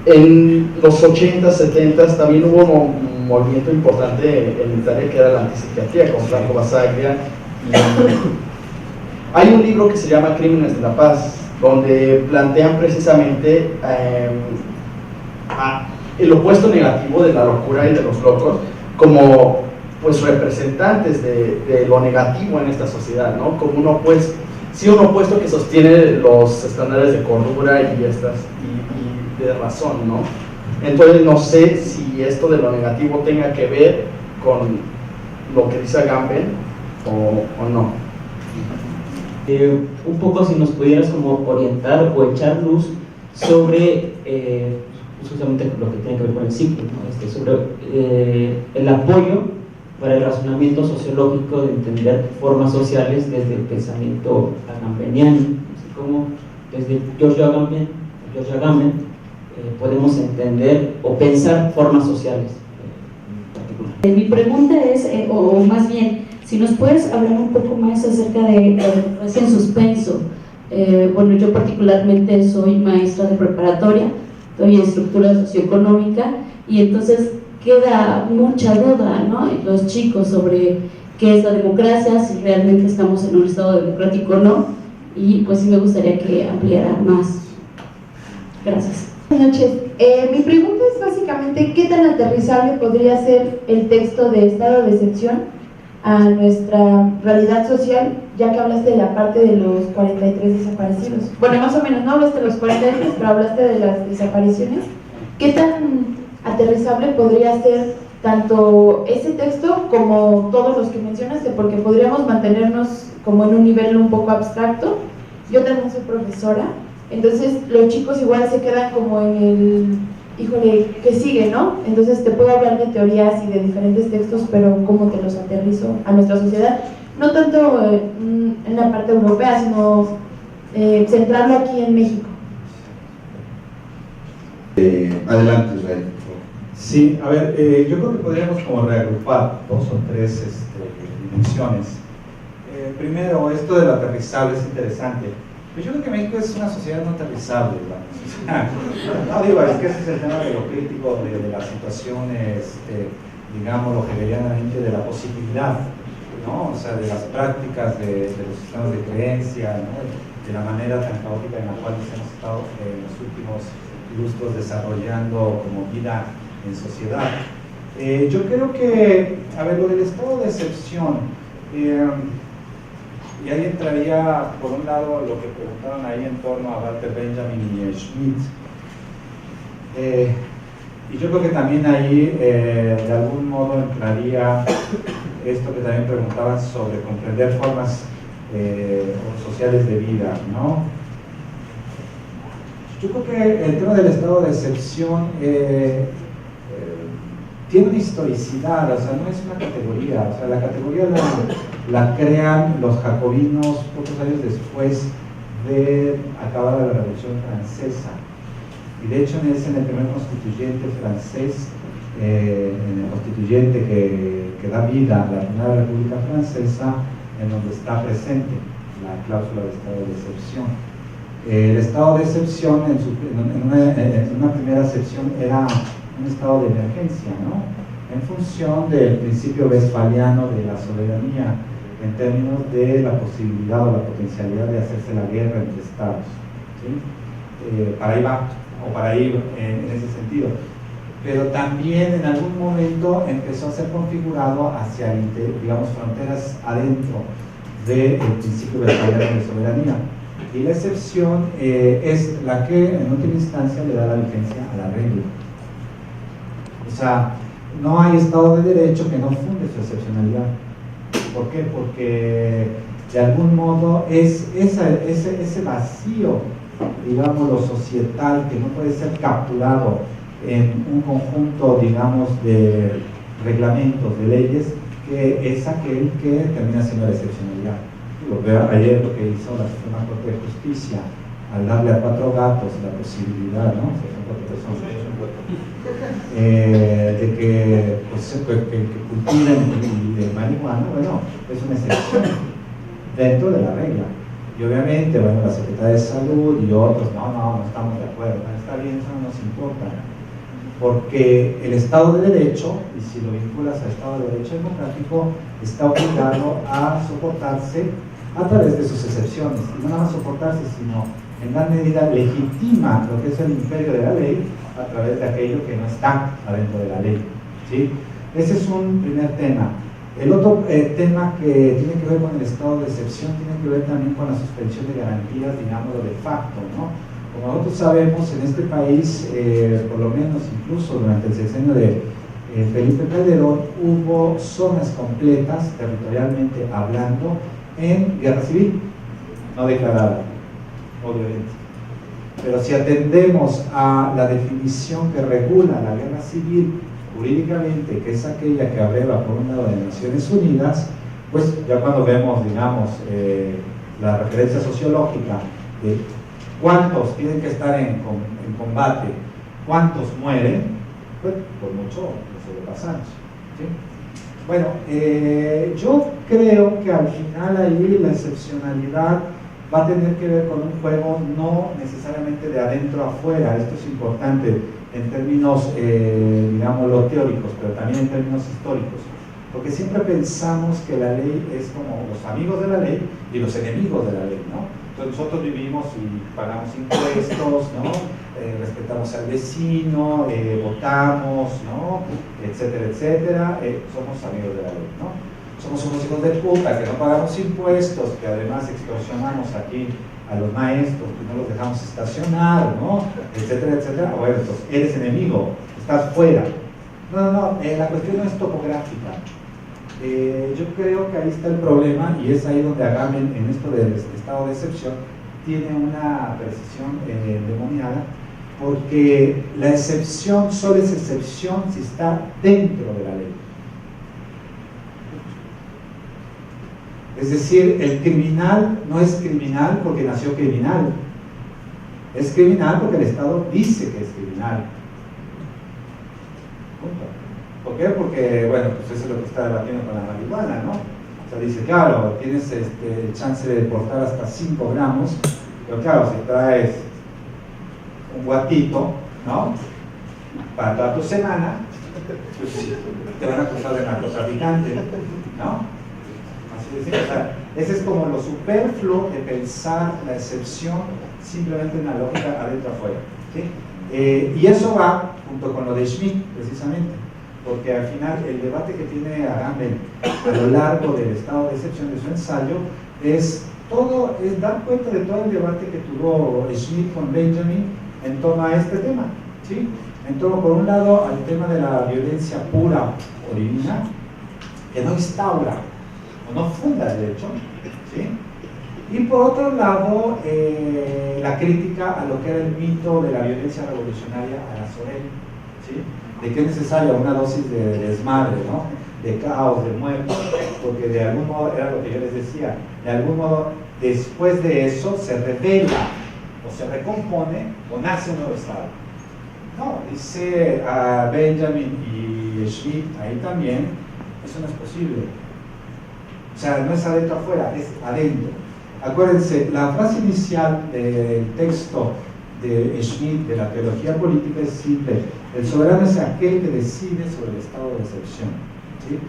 En los 80s, 70s también hubo un movimiento importante en Italia que era la antipsiquiatría, con Franco Basaglia. Hay un libro que se llama Crímenes de la Paz, donde plantean precisamente el opuesto negativo de la locura y de los locos como pues representantes de lo negativo en esta sociedad, ¿no? Como un opuesto, sí, un opuesto que sostiene los estándares de cordura y de razón, ¿no? Entonces no sé si esto de lo negativo tenga que ver con lo que dice Agamben o no. Un poco si nos pudieras como orientar o echar luz sobre justamente lo que tiene que ver con el ciclo, ¿no? Sobre el apoyo para el razonamiento sociológico de entender formas sociales desde el pensamiento agambeniano, así como desde George Agamben podemos entender o pensar formas sociales en particular. Mi pregunta es, o más bien, si nos puedes hablar un poco más acerca de la democracia en suspenso. Bueno, yo particularmente soy maestra de preparatoria, doy estructura socioeconómica y entonces queda mucha duda, ¿no?, en los chicos sobre qué es la democracia, si realmente estamos en un estado democrático o no, y pues sí me gustaría que ampliara más. Gracias. Buenas noches. Mi pregunta es básicamente ¿qué tan aterrizable podría ser el texto de estado de excepción a nuestra realidad social, ya que hablaste de la parte de los 43 desaparecidos? Bueno, más o menos, no hablaste de los 43, pero hablaste de las desapariciones. ¿Qué tan aterrizable podría ser tanto ese texto como todos los que mencionaste? Porque podríamos mantenernos como en un nivel un poco abstracto. Yo también soy profesora, entonces los chicos igual se quedan como en el, híjole, ¿qué sigue, no? Entonces te puedo hablar de teorías y de diferentes textos, pero ¿cómo te los aterrizo a nuestra sociedad? No tanto en la parte europea, sino centrarlo aquí en México. Adelante, Israel. Sí, a ver, yo creo que podríamos como reagrupar dos o tres dimensiones. Primero, esto del aterrizable es interesante. Pues yo creo que México es una sociedad no aterrizable, no digo, es que ese es el tema de lo crítico de las situaciones, digamos, lo hegelianamente de la posibilidad, ¿no? O sea, de las prácticas de los sistemas de creencia, ¿no? De la manera tan caótica en la cual nos hemos estado en los últimos lustros desarrollando como vida en sociedad. Yo creo que, a ver, lo del estado de excepción, y ahí entraría, por un lado, lo que preguntaron ahí en torno a Walter Benjamin y Schmitt. Y yo creo que también ahí, de algún modo, entraría esto que también preguntaban sobre comprender formas sociales de vida, ¿no? Yo creo que el tema del estado de excepción tiene una historicidad, o sea, no es una categoría, o sea, la categoría la crean los jacobinos pocos años después de acabada la Revolución Francesa. Y de hecho es en el primer constituyente francés, en el constituyente que da vida a la Primera República Francesa, en donde está presente la cláusula de estado de excepción. El estado de excepción, en una primera excepción, era un estado de emergencia, ¿no? En función del principio westfaliano de la soberanía, en términos de la posibilidad o la potencialidad de hacerse la guerra entre estados, ¿sí? Para ahí va, o para ir en ese sentido. Pero también en algún momento empezó a ser configurado hacia, digamos, fronteras adentro del principio westfaliano de soberanía. Y la excepción es la que en última instancia le da la vigencia a la regla. O sea, no hay Estado de Derecho que no funde su excepcionalidad. ¿Por qué? Porque de algún modo es ese vacío, digamos, lo societal, que no puede ser capturado en un conjunto, digamos, de reglamentos, de leyes, que es aquel que termina siendo la excepcionalidad. Ayer lo que hizo la Suprema Corte de Justicia, al darle a 4 gatos la posibilidad, ¿no? De que, pues, que cultiven de marihuana, bueno, es una excepción dentro de la regla. Y obviamente, bueno, la Secretaría de Salud y otros, no estamos de acuerdo, está bien, eso no nos importa. Porque el Estado de Derecho, y si lo vinculas al Estado de Derecho democrático, está obligado a soportarse a través de sus excepciones. Y no nada más soportarse, sino en gran medida legitima lo que es el imperio de la ley a través de aquello que no está adentro de la ley, ¿sí? Ese es un primer tema. El otro tema que tiene que ver con el estado de excepción tiene que ver también con la suspensión de garantías, digámoslo, de facto, ¿no? Como nosotros sabemos, en este país, por lo menos incluso durante el sexenio de Felipe Calderón, hubo zonas completas, territorialmente hablando, en guerra civil, no declarada, obviamente. Pero si atendemos a la definición que regula la guerra civil jurídicamente, que es aquella que abreva por un lado de Naciones Unidas, pues ya cuando vemos, digamos, la referencia sociológica de cuántos tienen que estar en combate, cuántos mueren, pues por mucho lo sobrepasamos, ¿sí? Bueno, yo creo que al final ahí la excepcionalidad va a tener que ver con un juego no necesariamente de adentro a afuera. Esto es importante en términos, digámoslo, teóricos, pero también en términos históricos, porque siempre pensamos que la ley es como los amigos de la ley y los enemigos de la ley, ¿no? Entonces nosotros vivimos y pagamos impuestos, ¿no? Respetamos al vecino, votamos, ¿no? Etcétera, etcétera, somos amigos de la ley, ¿no? Somos unos hijos de puta que no pagamos impuestos, que además extorsionamos aquí a los maestros, que no los dejamos estacionar, ¿no? Etcétera, etcétera. Bueno, entonces eres enemigo, estás fuera. No, la cuestión no es topográfica. Yo creo que ahí está el problema, y es ahí donde Agamben, en esto del estado de excepción, tiene una precisión endemoniada, porque la excepción solo es excepción si está dentro de la ley. Es decir, el criminal no es criminal porque nació criminal, es criminal porque el Estado dice que es criminal. Punto. ¿Por qué? Porque, bueno, pues eso es lo que está debatiendo con la marihuana, ¿no? O sea, dice, claro, tienes chance de portar hasta 5 gramos, pero claro, si traes un guatito, ¿no? Para toda tu semana, pues te van a acusar de narcotraficante, ¿no? Así de, o sea, ese es como lo superfluo de pensar la excepción simplemente en la lógica adentro-afuera, ¿sí? Y eso va junto con lo de Schmitt, precisamente, porque al final el debate que tiene Agamben a lo largo del estado de excepción de su ensayo es dar cuenta de todo el debate que tuvo Schmitt con Benjamin en torno a este tema, ¿sí? En torno, por un lado, al tema de la violencia pura o divina, que no instaura o no funda el derecho, ¿sí? Y por otro lado, la crítica a lo que era el mito de la violencia revolucionaria a la Sorel, ¿sí? De que es necesaria una dosis de desmadre, ¿no? De caos, de muerte, porque de algún modo, era lo que yo les decía, de algún modo, después de eso se revela o se recompone o nace un nuevo Estado. No, dice a Benjamin y Schmitt ahí también, eso no es posible. O sea, no es adentro afuera, es adentro. Acuérdense, la frase inicial del texto de Schmitt de la teología política es simple: el soberano es aquel que decide sobre el estado de excepción, ¿sí?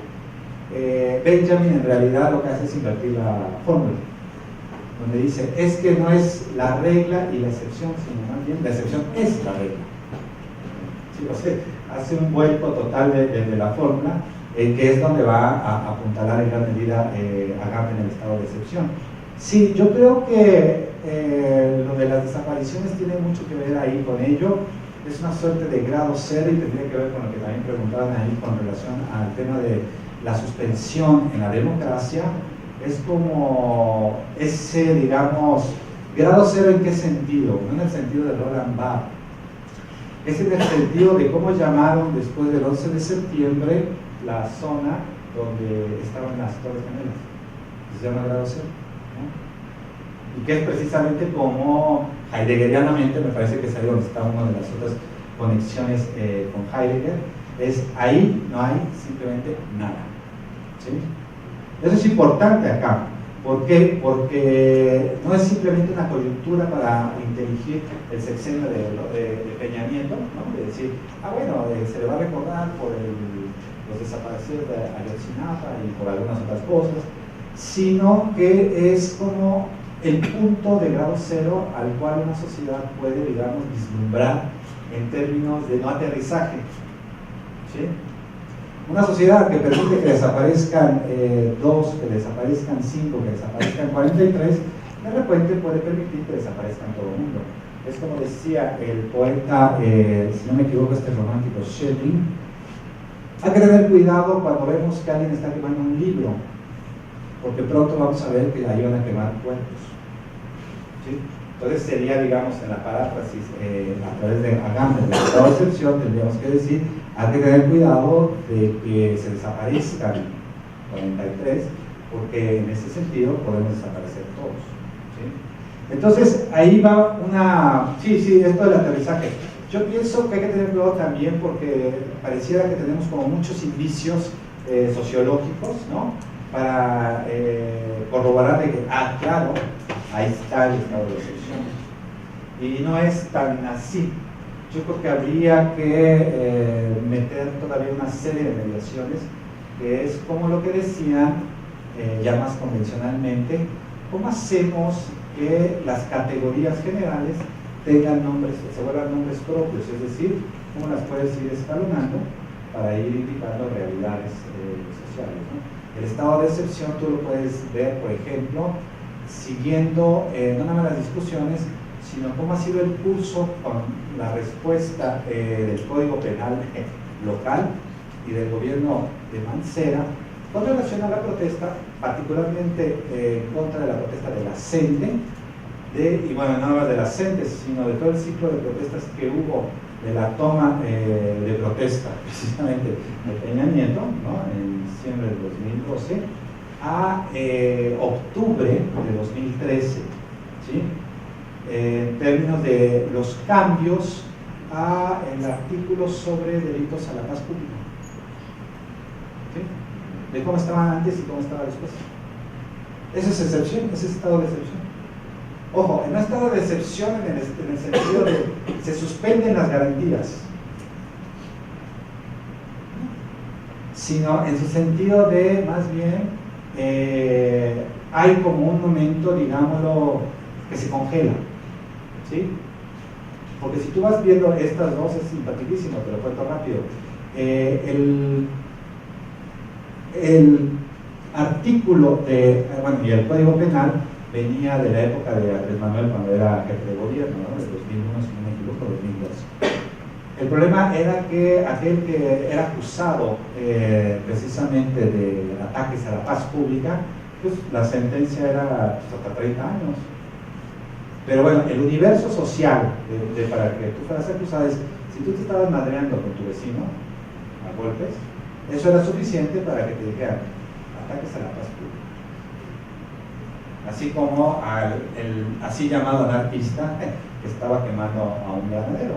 Benjamin en realidad lo que hace es invertir la fórmula, donde dice, es que no es la regla y la excepción, sino más bien la excepción es la regla. ¿Sí? O sea, hace un vuelco total de la fórmula, que es donde va a apuntalar en gran medida Agamben en el estado de excepción. Sí, yo creo que lo de las desapariciones tiene mucho que ver ahí con ello. Es una suerte de grado cero y tendría que ver con lo que también preguntaban ahí con relación al tema de la suspensión en la democracia. Es como ese, digamos, grado cero. ¿En qué sentido? No en el sentido de Roland Barthes, es en el sentido de cómo llamaron después del 11 de septiembre la zona donde estaban las Torres Gemelas. Se llama grado cero. y que es precisamente como heideggerianamente, me parece que es ahí donde está una de las otras conexiones con Heidegger, es ahí no hay simplemente nada. ¿Sí? Eso es importante acá. ¿Por qué? Porque no es simplemente una coyuntura para inteligir el sexenio de Peña Nieto, ¿no? De decir, bueno, se le va a recordar por los desaparecidos de Ayotzinapa y por algunas otras cosas, sino que es como el punto de grado cero al cual una sociedad puede, digamos, vislumbrar en términos de no aterrizaje. ¿Sí? Una sociedad que permite que desaparezcan 2, que desaparezcan 5, que desaparezcan 43, de repente puede permitir que desaparezcan todo el mundo. Es como decía el poeta, si no me equivoco, romántico Schelling, hay que tener cuidado cuando vemos que alguien está quemando un libro, porque pronto vamos a ver que ahí van a quemar cuerpos. ¿Sí? Entonces sería, digamos, en la paráfrasis, a través de Agamben, de la excepción, tendríamos que decir, hay que tener cuidado de que se desaparezcan 43, porque en ese sentido podemos desaparecer todos. ¿Sí? Entonces, ahí va una... Sí, esto del aterrizaje. Yo pienso que hay que tener cuidado también porque pareciera que tenemos como muchos indicios sociológicos, ¿no? Para corroborar de que, claro, ahí está el estado de excepción. Y no es tan así. Yo creo que habría que meter todavía una serie de mediaciones, que es como lo que decían ya más convencionalmente, ¿cómo hacemos que las categorías generales tengan nombres, se vuelvan nombres propios? Es decir, cómo las puedes ir escalonando para ir indicando realidades sociales, ¿no? El estado de excepción tú lo puedes ver, por ejemplo, siguiendo no nada más las discusiones, sino cómo ha sido el curso con la respuesta del Código Penal local y del gobierno de Mancera con relación a la protesta, particularmente en contra de la protesta de la CENTE, y bueno, no más de la CENTE, sino de todo el ciclo de protestas que hubo de la toma de protesta, precisamente de Peña Nieto, ¿no? En diciembre del 2012, a octubre de 2013, ¿sí? En términos de los cambios en el artículo sobre delitos a la paz pública, ¿sí? De cómo estaban antes y cómo estaba después. Esa es excepción, ese es estado de excepción. Ojo, en un estado de excepción en el sentido de se suspenden las garantías, sino en su sentido de más bien hay como un momento, digámoslo, que se congela. ¿Sí? Porque si tú vas viendo estas dos, es simpaticísimo, te lo cuento rápido. El artículo y el Código Penal venía de la época de Andrés Manuel cuando era jefe de gobierno, ¿no? De 2001, si no me equivoco, 2002. El problema era que aquel que era acusado precisamente de ataques a la paz pública, pues la sentencia era hasta 30 años. Pero bueno, el universo social para que tú fueras acusado es, si tú te estabas madreando con tu vecino a golpes, eso era suficiente para que te dijeran ataques a la paz pública. Así como el así llamado anarquista que estaba quemando a un granadero.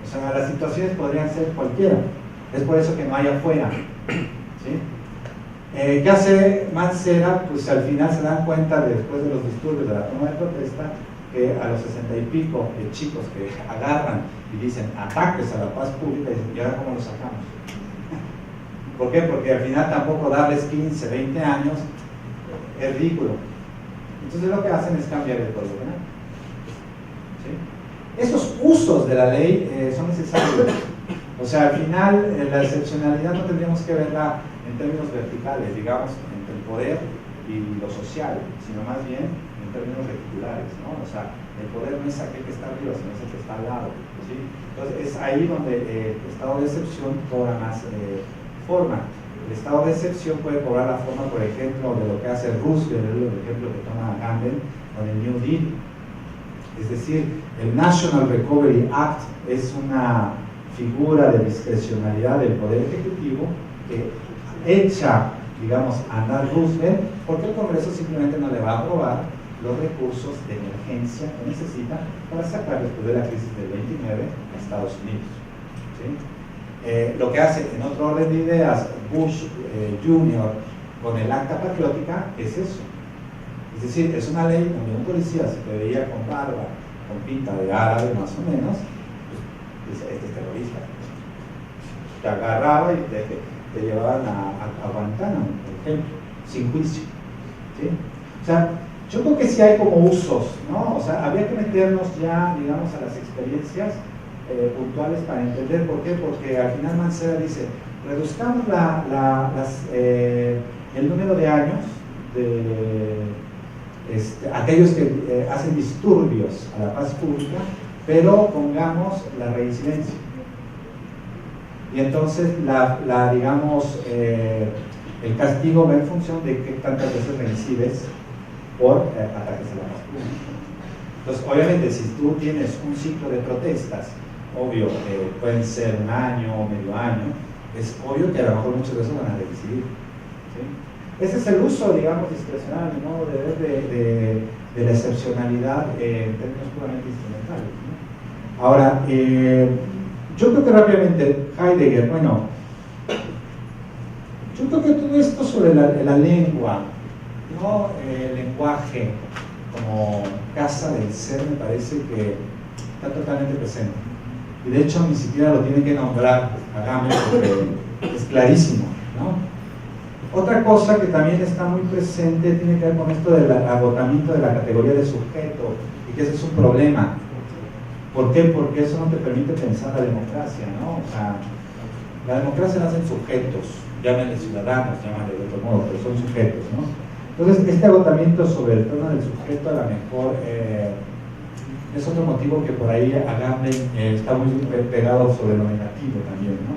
O sea, las situaciones podrían ser cualquiera. Es por eso que no hay afuera. ¿Sí? ¿Qué hace Mancera? Pues al final se dan cuenta, después de los disturbios de la toma de protesta, que a los 60 y pico de chicos que agarran y dicen ataques a la paz pública, dicen, ¿y ahora cómo los sacamos? ¿Por qué? Porque al final tampoco darles 15, 20 años es ridículo. Entonces lo que hacen es cambiar el Código Penal. ¿Sí? Esos usos de la ley son necesarios. O sea, al final la excepcionalidad no tendríamos que verla en términos verticales, digamos, entre el poder y lo social, sino más bien en términos reticulares, ¿no? O sea, el poder no es aquel que está arriba, sino es el que está al lado, ¿sí? Entonces es ahí donde el estado de excepción cobra más forma. El estado de excepción puede cobrar la forma, por ejemplo, de lo que hace Roosevelt, el ejemplo que toma Agamben con el New Deal. Es decir, el National Recovery Act es una figura de discrecionalidad del Poder Ejecutivo que echa, digamos, a andar Roosevelt porque el Congreso simplemente no le va a aprobar los recursos de emergencia que necesitan para sacar después de la crisis del 29 a Estados Unidos. ¿Sí? Lo que hace en otro orden de ideas Bush Jr. con el Acta Patriótica es eso. Es decir, es una ley donde un policía se te veía con barba, con pinta de árabe más o menos, pues dice, este es terrorista. Te agarraba y te llevaban a Guantánamo, por ejemplo, sin juicio. ¿Sí? O sea, yo creo que sí hay como usos, ¿no? O sea, habría que meternos ya, digamos, a las experiencias puntuales para entender por qué, porque al final Mancera dice, reduzcamos el número de años de aquellos que hacen disturbios a la paz pública, pero pongamos la reincidencia. Y entonces, digamos, el castigo va en función de qué tantas veces reincides por ataques a la paz pública. Entonces, obviamente, si tú tienes un ciclo de protestas, obvio, pueden ser un año o medio año, es obvio que a lo mejor muchas veces van a reincidir. ¿Sí? Ese es el uso, digamos, discrecional, ¿no? de la excepcionalidad en términos puramente instrumentales, ¿no? Ahora, yo creo que rápidamente, Heidegger, bueno, yo creo que todo esto sobre la lengua, ¿no? El lenguaje como casa del ser me parece que está totalmente presente. Y de hecho ni siquiera lo tiene que nombrar Agamben porque es clarísimo, ¿no? Otra cosa que también está muy presente tiene que ver con esto del agotamiento de la categoría de sujeto, y que ese es un problema. ¿Por qué? Porque eso no te permite pensar la democracia, ¿no? O sea, la democracia nace en sujetos, llámenle ciudadanos, llámenle de otro modo, pero son sujetos, ¿no? Entonces, este agotamiento sobre el tema del sujeto a lo mejor es otro motivo que por ahí Agamben está muy pegado sobre lo negativo también, ¿no?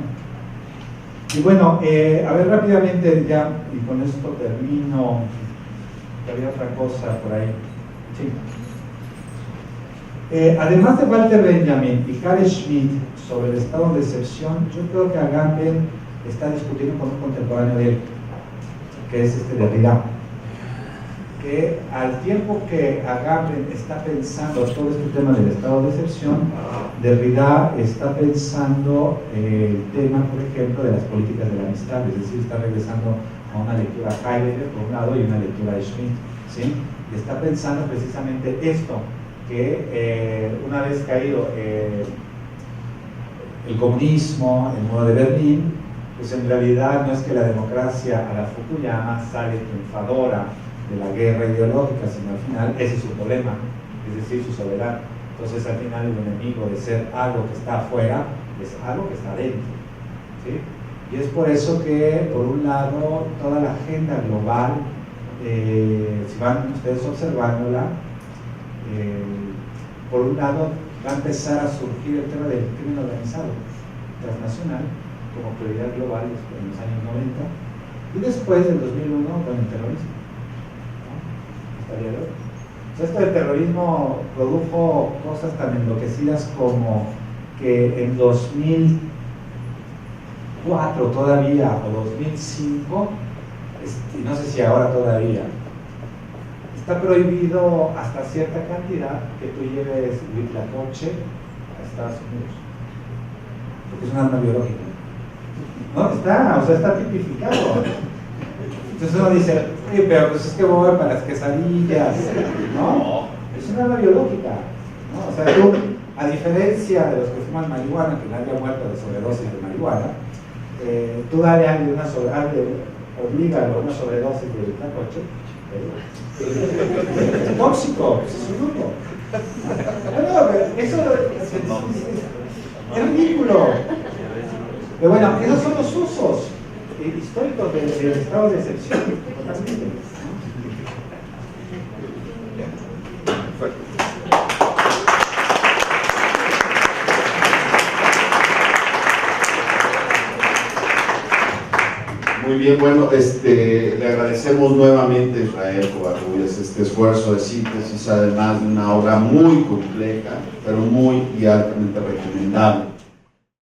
Y bueno, a ver rápidamente ya, y con esto termino, que había otra cosa por ahí. Sí. Además de Walter Benjamin y Carl Schmitt sobre el estado de excepción, yo creo que Agamben está discutiendo con un contemporáneo de él, que es Derrida, que al tiempo que Agamben está pensando todo este tema del estado de excepción, Derrida está pensando el tema, por ejemplo, de las políticas de la amistad, es decir, está regresando a una lectura Heidegger por un lado y una lectura de Schmitt, ¿sí? Y está pensando precisamente esto, que una vez caído el comunismo, el muro de Berlín, pues en realidad no es que la democracia a la Fukuyama sale triunfadora de la guerra ideológica, sino al final ese es su problema, es decir, su soberano. Entonces al final el enemigo de ser algo que está afuera es algo que está dentro, ¿sí? Y es por eso que, por un lado, toda la agenda global, si van ustedes observándola, por un lado va a empezar a surgir el tema del crimen organizado transnacional como prioridad global en los años 90 y después del 2001 con el terrorismo, ¿no? Hasta el día de hoy. O sea, esto del terrorismo produjo cosas tan enloquecidas como que en 2004 todavía o 2005, y no sé si ahora todavía, está prohibido hasta cierta cantidad que tú lleves huitlacoche a Estados Unidos, porque es un arma biológica. No, está tipificado. Entonces uno dice, oye, pero pues es que voy para las quesadillas, ¿no? Es un arma biológica, ¿no? O sea, tú, a diferencia de los que fuman marihuana, que nadie ha muerto de sobredosis de marihuana, tú dale a alguien oblígalo a una sobredosis de huitlacoche, es tóxico, es un grupo. No, eso es ridículo. Pero bueno, esos son los usos históricos del estado de excepción. Totalmente. Muy bien, bueno, le agradecemos nuevamente a Israel Covarrubias este esfuerzo de síntesis, además de una obra muy compleja, pero muy y altamente recomendable.